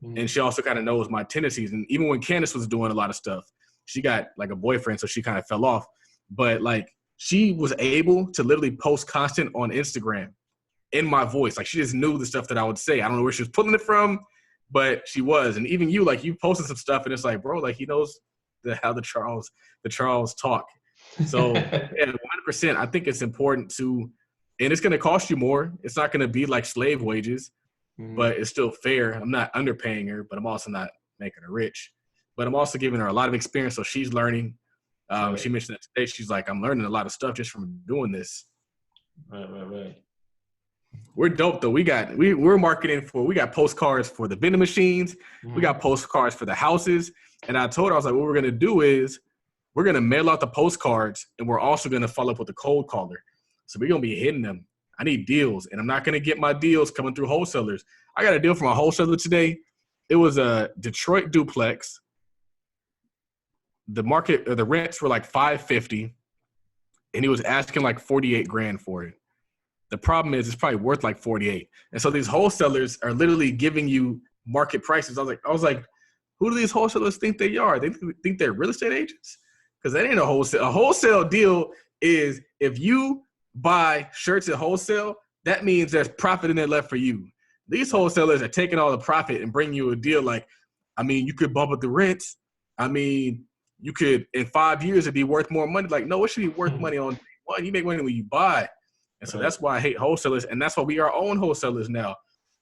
Mm-hmm. And she also kind of knows my tendencies. And even when Candace was doing a lot of stuff, she got, like, a boyfriend, so she kind of fell off. But, like, she was able to literally post content on Instagram in my voice. Like, she just knew the stuff that I would say. I don't know where she was pulling it from, but she was. And even you, like, you posted some stuff, and it's like, bro, like, he knows how the Charles talk. So yeah, 100%. I think it's important to, and it's going to cost you more. It's not going to be like slave wages, but it's still fair. I'm not underpaying her, but I'm also not making her rich. But I'm also giving her a lot of experience, so she's learning. Right. She mentioned that today. She's like, I'm learning a lot of stuff just from doing this. Right. We're dope though. We're marketing for. We got postcards for the vending machines. We got postcards for the houses. And I told her, I was like, what we're gonna do is we're gonna mail out the postcards, and we're also gonna follow up with a cold caller. So we're gonna be hitting them. I need deals, and I'm not gonna get my deals coming through wholesalers. I got a deal from a wholesaler today. It was a Detroit duplex. The rents were like $550, and he was asking like $48,000 for it. The problem is it's probably worth like 48. And so these wholesalers are literally giving you market prices. I was like, who do these wholesalers think they are? They think they're real estate agents? Because that ain't a wholesale. A wholesale deal is if you buy shirts at wholesale, that means there's profit in there left for you. These wholesalers are taking all the profit and bringing you a deal like, I mean, you could bump up the rents. I mean, you could, in 5 years, it'd be worth more money. Like, no, it should be worth money on day one. You make money when you buy. And so that's why I hate wholesalers. And that's why we are our own wholesalers now.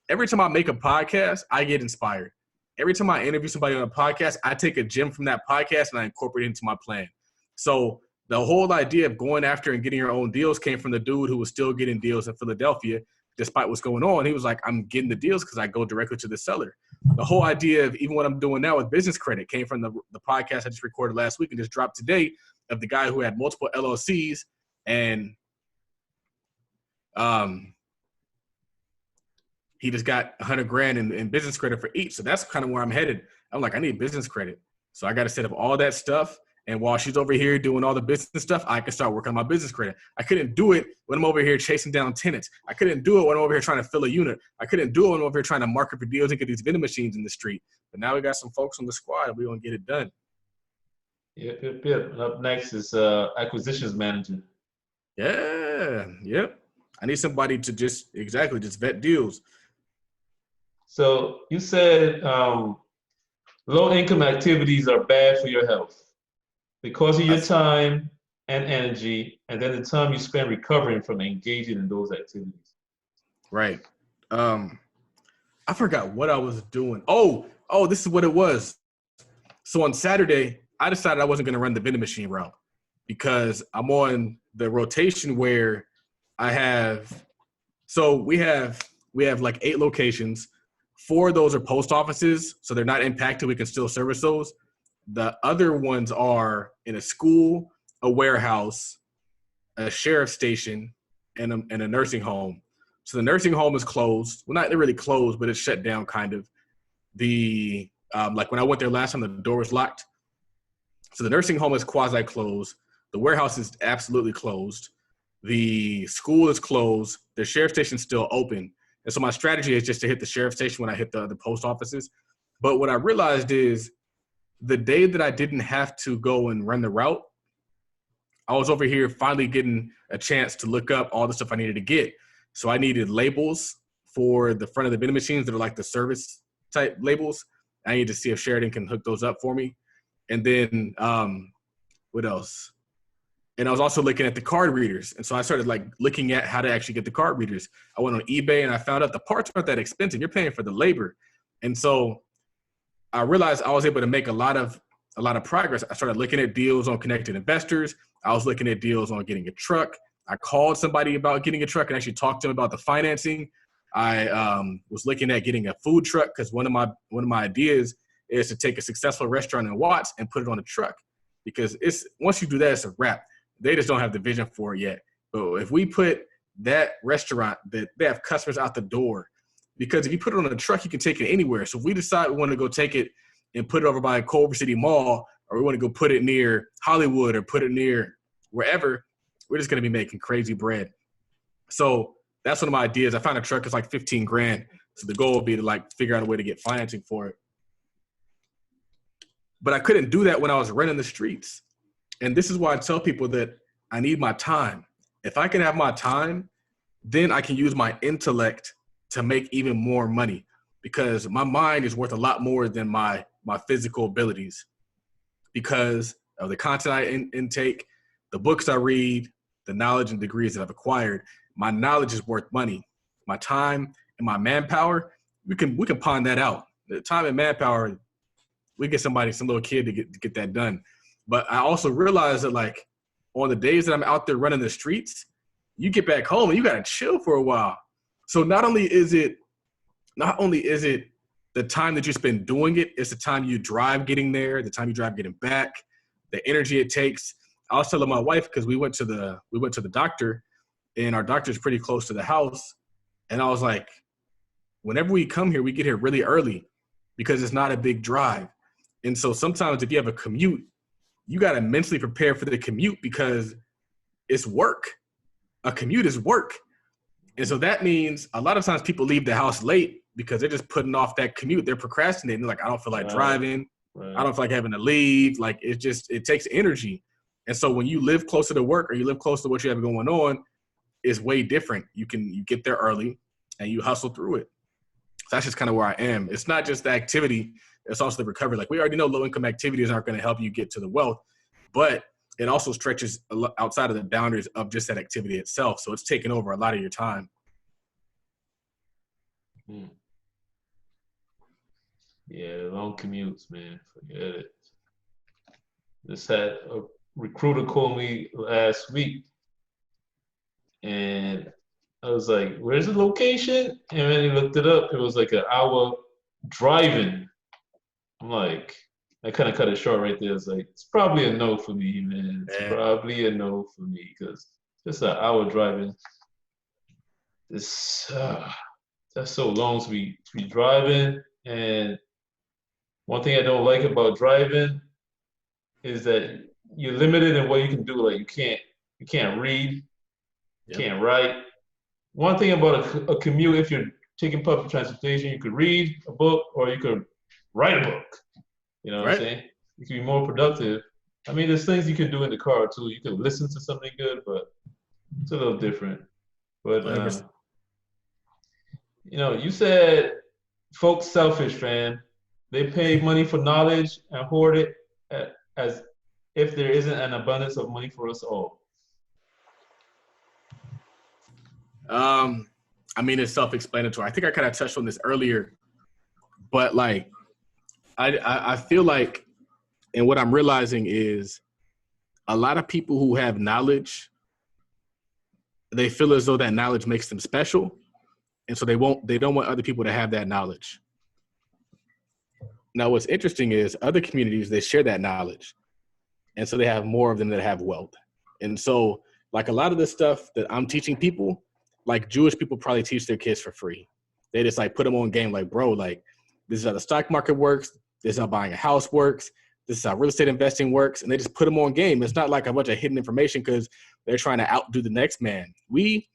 Every time I make a podcast, I get inspired. Every time I interview somebody on a podcast, I take a gem from that podcast and I incorporate it into my plan. So the whole idea of going after and getting your own deals came from the dude who was still getting deals in Philadelphia, despite what's going on. He was like, I'm getting the deals because I go directly to the seller. The whole idea of even what I'm doing now with business credit came from the podcast I just recorded last week and just dropped today of the guy who had multiple LLCs and he just got $100,000 in business credit for each. So that's kind of where I'm headed. I'm like, I need business credit. So I got to set up all that stuff. And while she's over here doing all the business stuff, I can start working on my business credit. I couldn't do it when I'm over here chasing down tenants. I couldn't do it when I'm over here trying to fill a unit. I couldn't do it when I'm over here trying to market for deals and get these vending machines in the street. But now we got some folks on the squad and we're going to get it done. Yep. And up next is acquisitions manager. Yeah. Yep. I need somebody to just vet deals. So you said low-income activities are bad for your health because of your time and energy, and then the time you spend recovering from engaging in those activities. Right. I forgot what I was doing. Oh, this is what it was. So on Saturday, I decided I wasn't going to run the vending machine route because I'm on the rotation where we have like 8 locations. 4 of those are post offices, so they're not impacted. We can still service those. The other ones are in a school, a warehouse, a sheriff's station, and a nursing home. So the nursing home is closed. Well, not really closed, but it's shut down kind of. Like when I went there last time, the door was locked. So the nursing home is quasi-closed. The warehouse is absolutely closed. The school is closed. The sheriff's station is still open. And so my strategy is just to hit the sheriff's station when I hit the post offices. But what I realized is the day that I didn't have to go and run the route, I was over here finally getting a chance to look up all the stuff I needed to get. So I needed labels for the front of the vending machines that are like the service type labels. I need to see if Sheridan can hook those up for me. And then what else? And I was also looking at the card readers. And so I started like looking at how to actually get the card readers. I went on eBay and I found out the parts aren't that expensive. You're paying for the labor. And so I realized I was able to make a lot of progress. I started looking at deals on connected investors. I was looking at deals on getting a truck. I called somebody about getting a truck and actually talked to them about the financing. I was looking at getting a food truck because one of my ideas is to take a successful restaurant in Watts and put it on a truck, because once you do that, it's a wrap. They just don't have the vision for it yet. But if we put that restaurant, that they have customers out the door, because if you put it on a truck, you can take it anywhere. So if we decide we want to go take it and put it over by Culver City Mall, or we want to go put it near Hollywood or put it near wherever, we're just going to be making crazy bread. So that's one of my ideas. I found a truck that's like $15,000. So the goal would be to like figure out a way to get financing for it. But I couldn't do that when I was running the streets. And this is why I tell people that I need my time. If I can have my time, then I can use my intellect to make even more money, because my mind is worth a lot more than my physical abilities, because of the content I intake, the books I read, the knowledge and degrees that I've acquired. My knowledge is worth money. My time and my manpower we can pawn that out. The time and manpower, we get some little kid to get that done. But I also realize that, like, on the days that I'm out there running the streets, you get back home and you got to chill for a while. So not only is it the time that you spend doing it, it's the time you drive getting there, the time you drive getting back, the energy it takes. I was telling my wife, because we went to the doctor, and our doctor's pretty close to the house. And I was like, whenever we come here, we get here really early because it's not a big drive. And so sometimes if you have a commute, you got to mentally prepare for the commute because it's work. A commute is work. And so that means a lot of times people leave the house late because they're just putting off that commute. They're procrastinating. Like, I don't feel like driving. Right. I don't feel like having to leave. Like, it takes energy. And so when you live closer to work or you live close to what you have going on, it's way different. You get there early and you hustle through it. So that's just kind of where I am. It's not just the activity. It's also the recovery. Like, we already know low-income activities aren't going to help you get to the wealth, but it also stretches outside of the boundaries of just that activity itself. So it's taking over a lot of your time. Yeah, long commutes, man. Forget it. Just had a recruiter call me last week, and I was like, "Where's the location?" And when he looked it up, it was like an hour driving. I'm like, I kind of cut it short right there. It's like, it's probably a no for me, man. It's probably a no for me because just an hour driving. That's so long to be driving. And one thing I don't like about driving is that you're limited in what you can do. Like, you can't read, you can't write. One thing about a commute, if you're taking public transportation, you could read a book or you could write a book. You know what I'm saying? You can be more productive. I mean, there's things you can do in the car too. You can listen to something good, but it's a little different. But you said folks selfish, man. They pay money for knowledge and hoard it as if there isn't an abundance of money for us all. I mean, it's self-explanatory. I think I kind of touched on this earlier, but like, I feel like, and what I'm realizing is a lot of people who have knowledge, they feel as though that knowledge makes them special. And so they don't want other people to have that knowledge. Now, what's interesting is other communities, they share that knowledge. And so they have more of them that have wealth. And so, like, a lot of the stuff that I'm teaching people, like, Jewish people probably teach their kids for free. They just like put them on game, like, bro, like, this is how the stock market works. This is how buying a house works. This is how real estate investing works. And they just put them on game. It's not like a bunch of hidden information because they're trying to outdo the next man. We,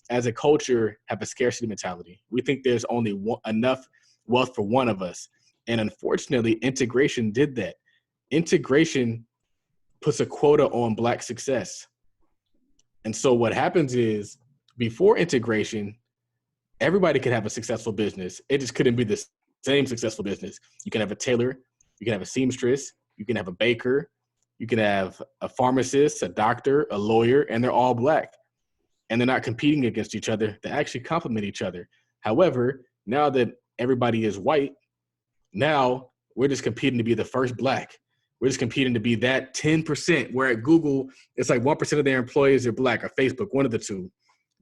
as a culture, have a scarcity mentality. We think there's only enough wealth for one of us. And unfortunately, integration did that. Integration puts a quota on Black success. And so what happens is, before integration, everybody could have a successful business. It just couldn't be the same successful business. You can have a tailor, you can have a seamstress, you can have a baker, you can have a pharmacist, a doctor, a lawyer, and they're all Black. And they're not competing against each other. They actually complement each other. However, now that everybody is white, now we're just competing to be the first Black. We're just competing to be that 10%, where at Google, it's like 1% of their employees are Black, or Facebook, one of the two,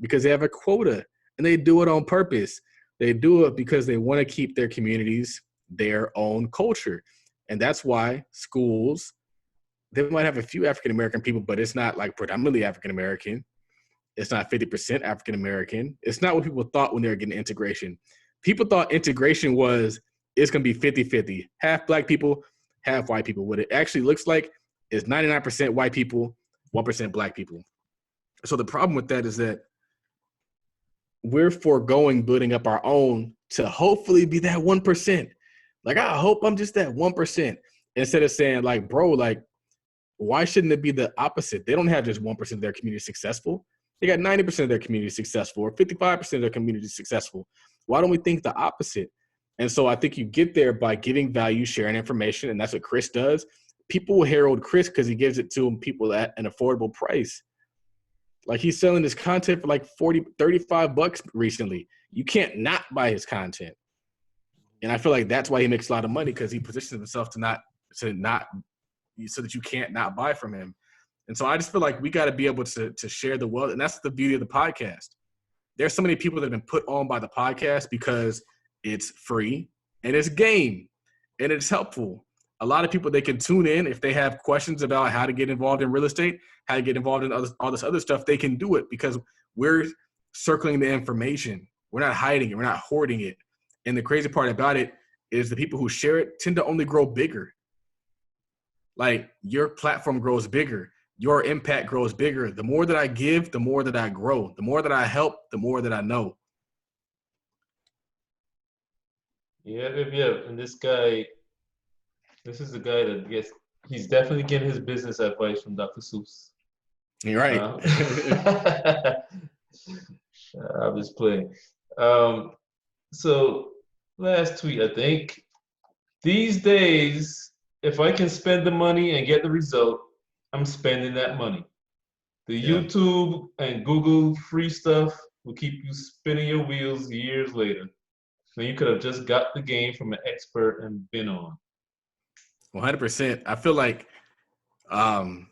because they have a quota and they do it on purpose. They do it because they want to keep their communities their own culture. And that's why schools, they might have a few African-American people, but it's not like predominantly African-American. It's not 50% African-American. It's not what people thought when they were getting integration. People thought integration it's going to be 50-50, half Black people, half white people. What it actually looks like is 99% white people, 1% Black people. So the problem with that is that we're foregoing building up our own to hopefully be that 1%. Like, I hope I'm just that 1%. Instead of saying, like, bro, like, why shouldn't it be the opposite? They don't have just 1% of their community successful. They got 90% of their community successful, or 55% of their community successful. Why don't we think the opposite? And so I think you get there by giving value, sharing information, and that's what Chris does. People will herald Chris because he gives it to people at an affordable price. Like, he's selling his content for like $35 recently. You can't not buy his content. And I feel like that's why he makes a lot of money, because he positions himself to not so that you can't not buy from him. And so I just feel like we got to be able to share the wealth. And that's the beauty of the podcast. There's so many people that have been put on by the podcast because it's free and it's game and it's helpful. A lot of people, they can tune in if they have questions about how to get involved in real estate, how to get involved in all this other stuff. They can do it because we're circling the information. We're not hiding it. We're not hoarding it. And the crazy part about it is the people who share it tend to only grow bigger. Like, your platform grows bigger. Your impact grows bigger. The more that I give, the more that I grow. The more that I help, the more that I know. Yeah. And this is the guy that he's definitely getting his business advice from Dr. Seuss. You're right. I'm just playing. So last tweet, I think. These days, if I can spend the money and get the result, I'm spending that money. The YouTube and Google free stuff will keep you spinning your wheels years later. So you could have just got the game from an expert and been on. 100%. I feel like, and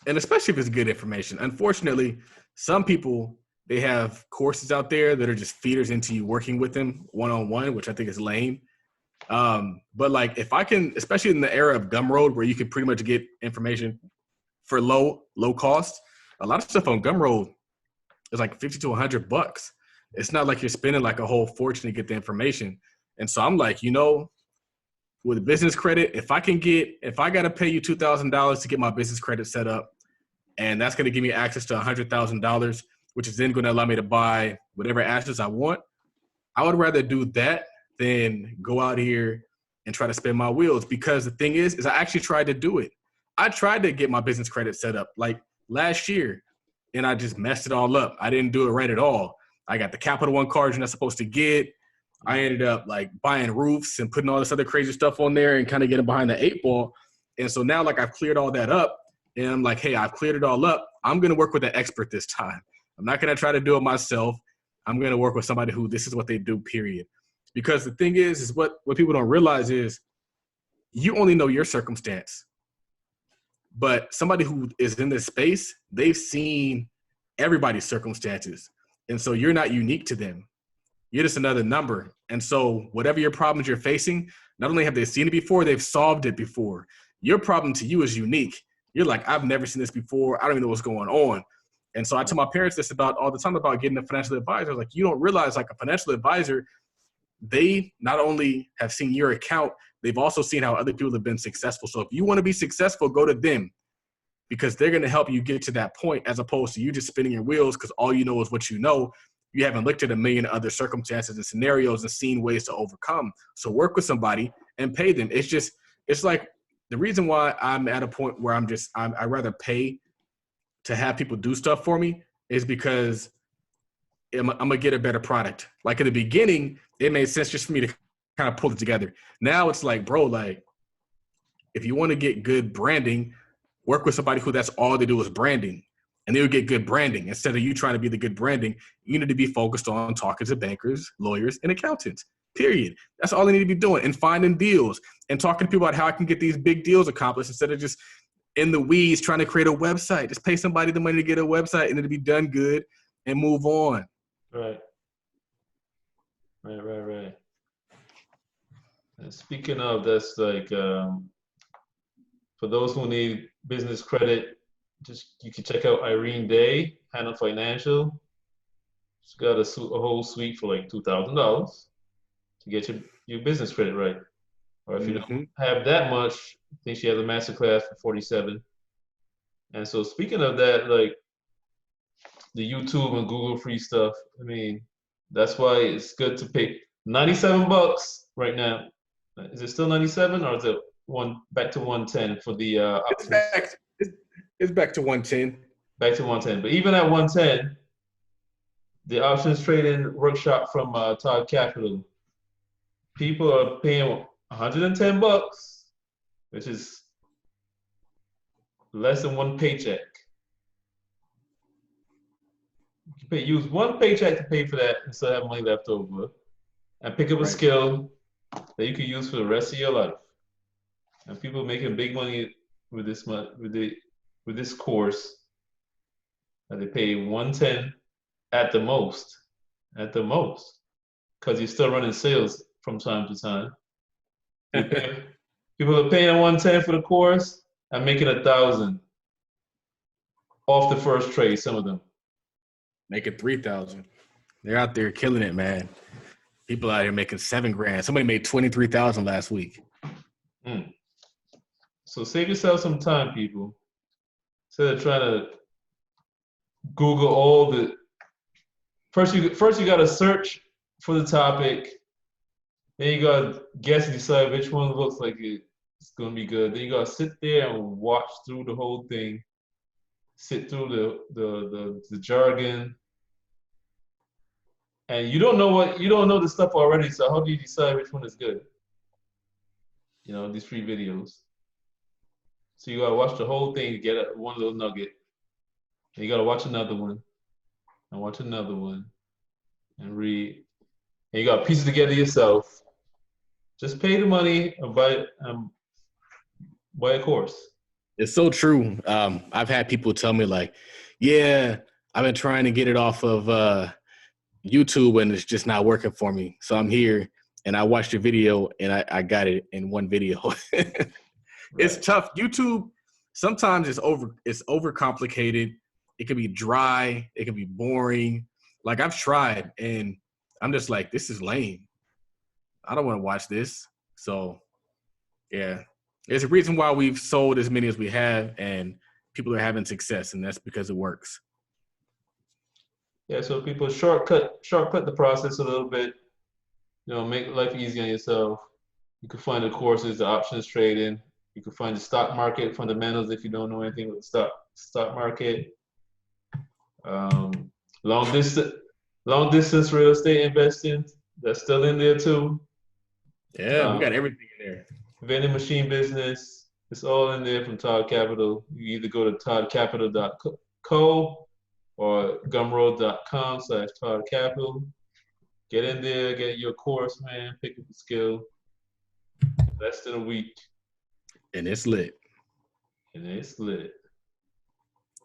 especially if it's good information. Unfortunately, some people, they have courses out there that are just feeders into you working with them one-on-one, which I think is lame. But like, if I can, especially in the era of Gumroad, where you can pretty much get information for low cost, a lot of stuff on Gumroad is like $50 to $100. It's not like you're spending like a whole fortune to get the information. And so I'm like, with business credit, if I got to pay you $2,000 to get my business credit set up, and that's going to give me access to $100,000, which is then going to allow me to buy whatever assets I want, I would rather do that than go out here and try to spin my wheels. Because the thing is I actually tried to do it. I tried to get my business credit set up like last year, and I just messed it all up. I didn't do it right at all. I got the Capital One card you're not supposed to get. I ended up like buying roofs and putting all this other crazy stuff on there and kind of getting behind the 8 ball. And so now, like, I've cleared all that up, and I'm like, hey, I've cleared it all up. I'm going to work with an expert this time. I'm not going to try to do it myself. I'm going to work with somebody who this is what they do, period. Because the thing is what people don't realize is you only know your circumstance. But somebody who is in this space, they've seen everybody's circumstances. And so you're not unique to them. You're just another number. And so whatever your problems you're facing, not only have they seen it before, they've solved it before. Your problem to you is unique. You're like, I've never seen this before. I don't even know what's going on. And so I tell my parents this all the time about getting a financial advisor. Like, you don't realize, like, a financial advisor, they not only have seen your account, they've also seen how other people have been successful. So if you want to be successful, go to them, because they're going to help you get to that point, as opposed to you just spinning your wheels because all you know is what you know. You haven't looked at a million other circumstances and scenarios and seen ways to overcome. So work with somebody and pay them. It's like the reason why I'm at a point where I'd rather pay to have people do stuff for me is because I'm going to get a better product. Like, in the beginning, it made sense just for me to kind of pull it together. Now it's like, bro, like, if you want to get good branding, work with somebody who that's all they do is branding, and they will get good branding. Instead of you trying to be the good branding, you need to be focused on talking to bankers, lawyers, and accountants, period. That's all they need to be doing, and finding deals and talking to people about how I can get these big deals accomplished instead of just in the weeds trying to create a website. Just pay somebody the money to get a website and it'll be done good and move on. Right. And speaking of, that's like, for those who need business credit, you can check out Irene Day, Hannah Financial. She's got a whole suite for like $2,000 to get your business credit right. Or if you don't have that much, I think she has a masterclass for $47. And so, speaking of that, like the YouTube and Google free stuff, I mean, that's why it's good to pay $97 right now. Is it still 97, or is it back to 110 for the options? It's back to 110. Back to 110. But even at 110, the options trading workshop from Todd Capital, people are paying $110, which is less than one paycheck. You use one paycheck to pay for that and still have money left over. and pick up a Right. skill that you can use for the rest of your life. And people making big money with with this course that they pay 110 at the most, because you're still running sales from time to time. You pay, people are paying 110 for the course and making 1,000 off the first trade. Some of them. Make it 3,000. They're out there killing it, man. People out here making $7,000. Somebody made 23,000 last week. Mm. So save yourself some time, people. Instead of trying to Google all the first you got to search for the topic. Then you got to guess and decide which one looks like it's going to be good. Then you got to sit there and watch through the whole thing. Sit through the jargon. And you don't know the stuff already, so how do you decide which one is good? These free videos. So you gotta watch the whole thing to get one little nugget. And you gotta watch another one, and watch another one, and read. And you gotta piece it together yourself. Just pay the money and buy a course. It's so true. I've had people tell me like, yeah, I've been trying to get it off of YouTube and it's just not working for me. So I'm here and I watched your video and I got it in one video. It's tough. YouTube sometimes it's overcomplicated. It can be dry. It can be boring. Like I've tried and I'm just like, this is lame. I don't want to watch this. So yeah, there's a reason why we've sold as many as we have and people are having success, and that's because it works. Yeah, so people shortcut the process a little bit, make life easy on yourself. You can find the courses, the options trading. You can find the stock market fundamentals if you don't know anything about the stock market. Long distance real estate investing, that's still in there too. Yeah, we got everything in there. Vending machine business, it's all in there from Todd Capital. You either go to toddcapital.co or gumroad.com/Todd Capital. Get in there, get your course, man. Pick up a skill. Less than a week. And it's lit.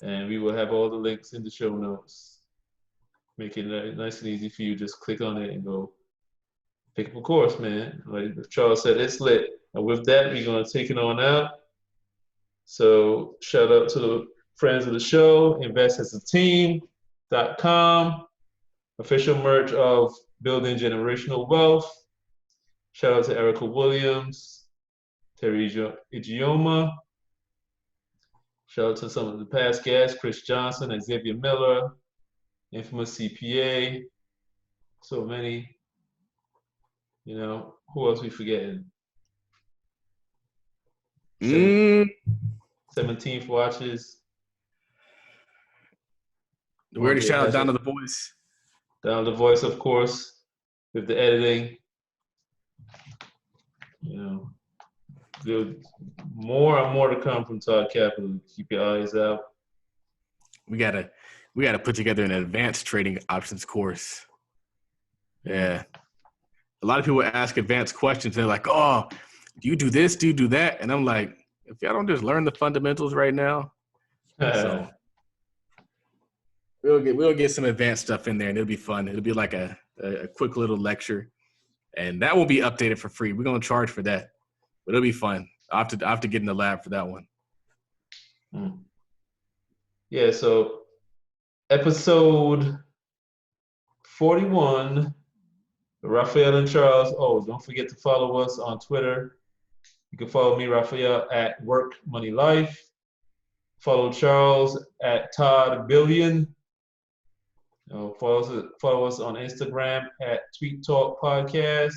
And we will have all the links in the show notes. Make it nice and easy for you. Just click on it and go pick up a course, man. Like Charles said, it's lit. And with that, we're going to take it on out. So shout out to the friends of the show, investasateam.com, official merch of Building Generational Wealth. Shout out to Erica Williams, Terry Igioma. Shout out to some of the past guests, Chris Johnson, Xavier Miller, infamous CPA, so many. Who else we forgetting? 17th watches. We already shout out Down to the Voice. Down to the Voice, of course, with the editing. There's more and more to come from Todd Capital. Keep your eyes out. We gotta put together an advanced trading options course. Yeah. A lot of people ask advanced questions. They're like, oh, do you do this? Do you do that? And I'm like, if y'all don't just learn the fundamentals right now. So we'll get some advanced stuff in there and it'll be fun. It'll be like a quick little lecture. And that will be updated for free. We're gonna charge for that. But it'll be fun. I have to get in the lab for that one. Yeah, so episode 41, Raphael and Charles. Oh, don't forget to follow us on Twitter. You can follow me, Raphael, at Work Money Life. Follow Charles at Todd Billion. Follow us on Instagram at Tweet Talk Podcast.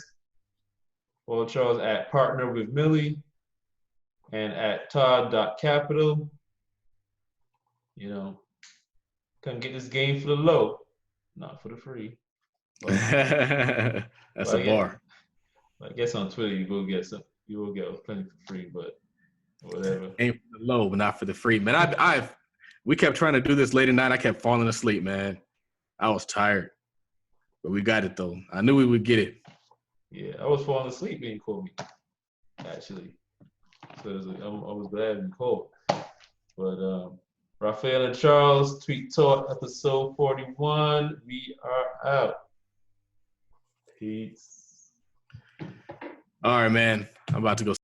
Follow Charles at Partner with Millie and at Todd.capital. Come get this game for the low, not for the free. That's a bar. I guess on Twitter you will get plenty for free, but whatever. Aim for the low, but not for the free. Man, we kept trying to do this late at night. I kept falling asleep, man. I was tired. But we got it though. I knew we would get it. Yeah, I was falling asleep being called me, actually. So it was I was glad and called. But Raphael and Charles, Tweet Talk, episode 41. We are out. Peace. All right, man. I'm about to go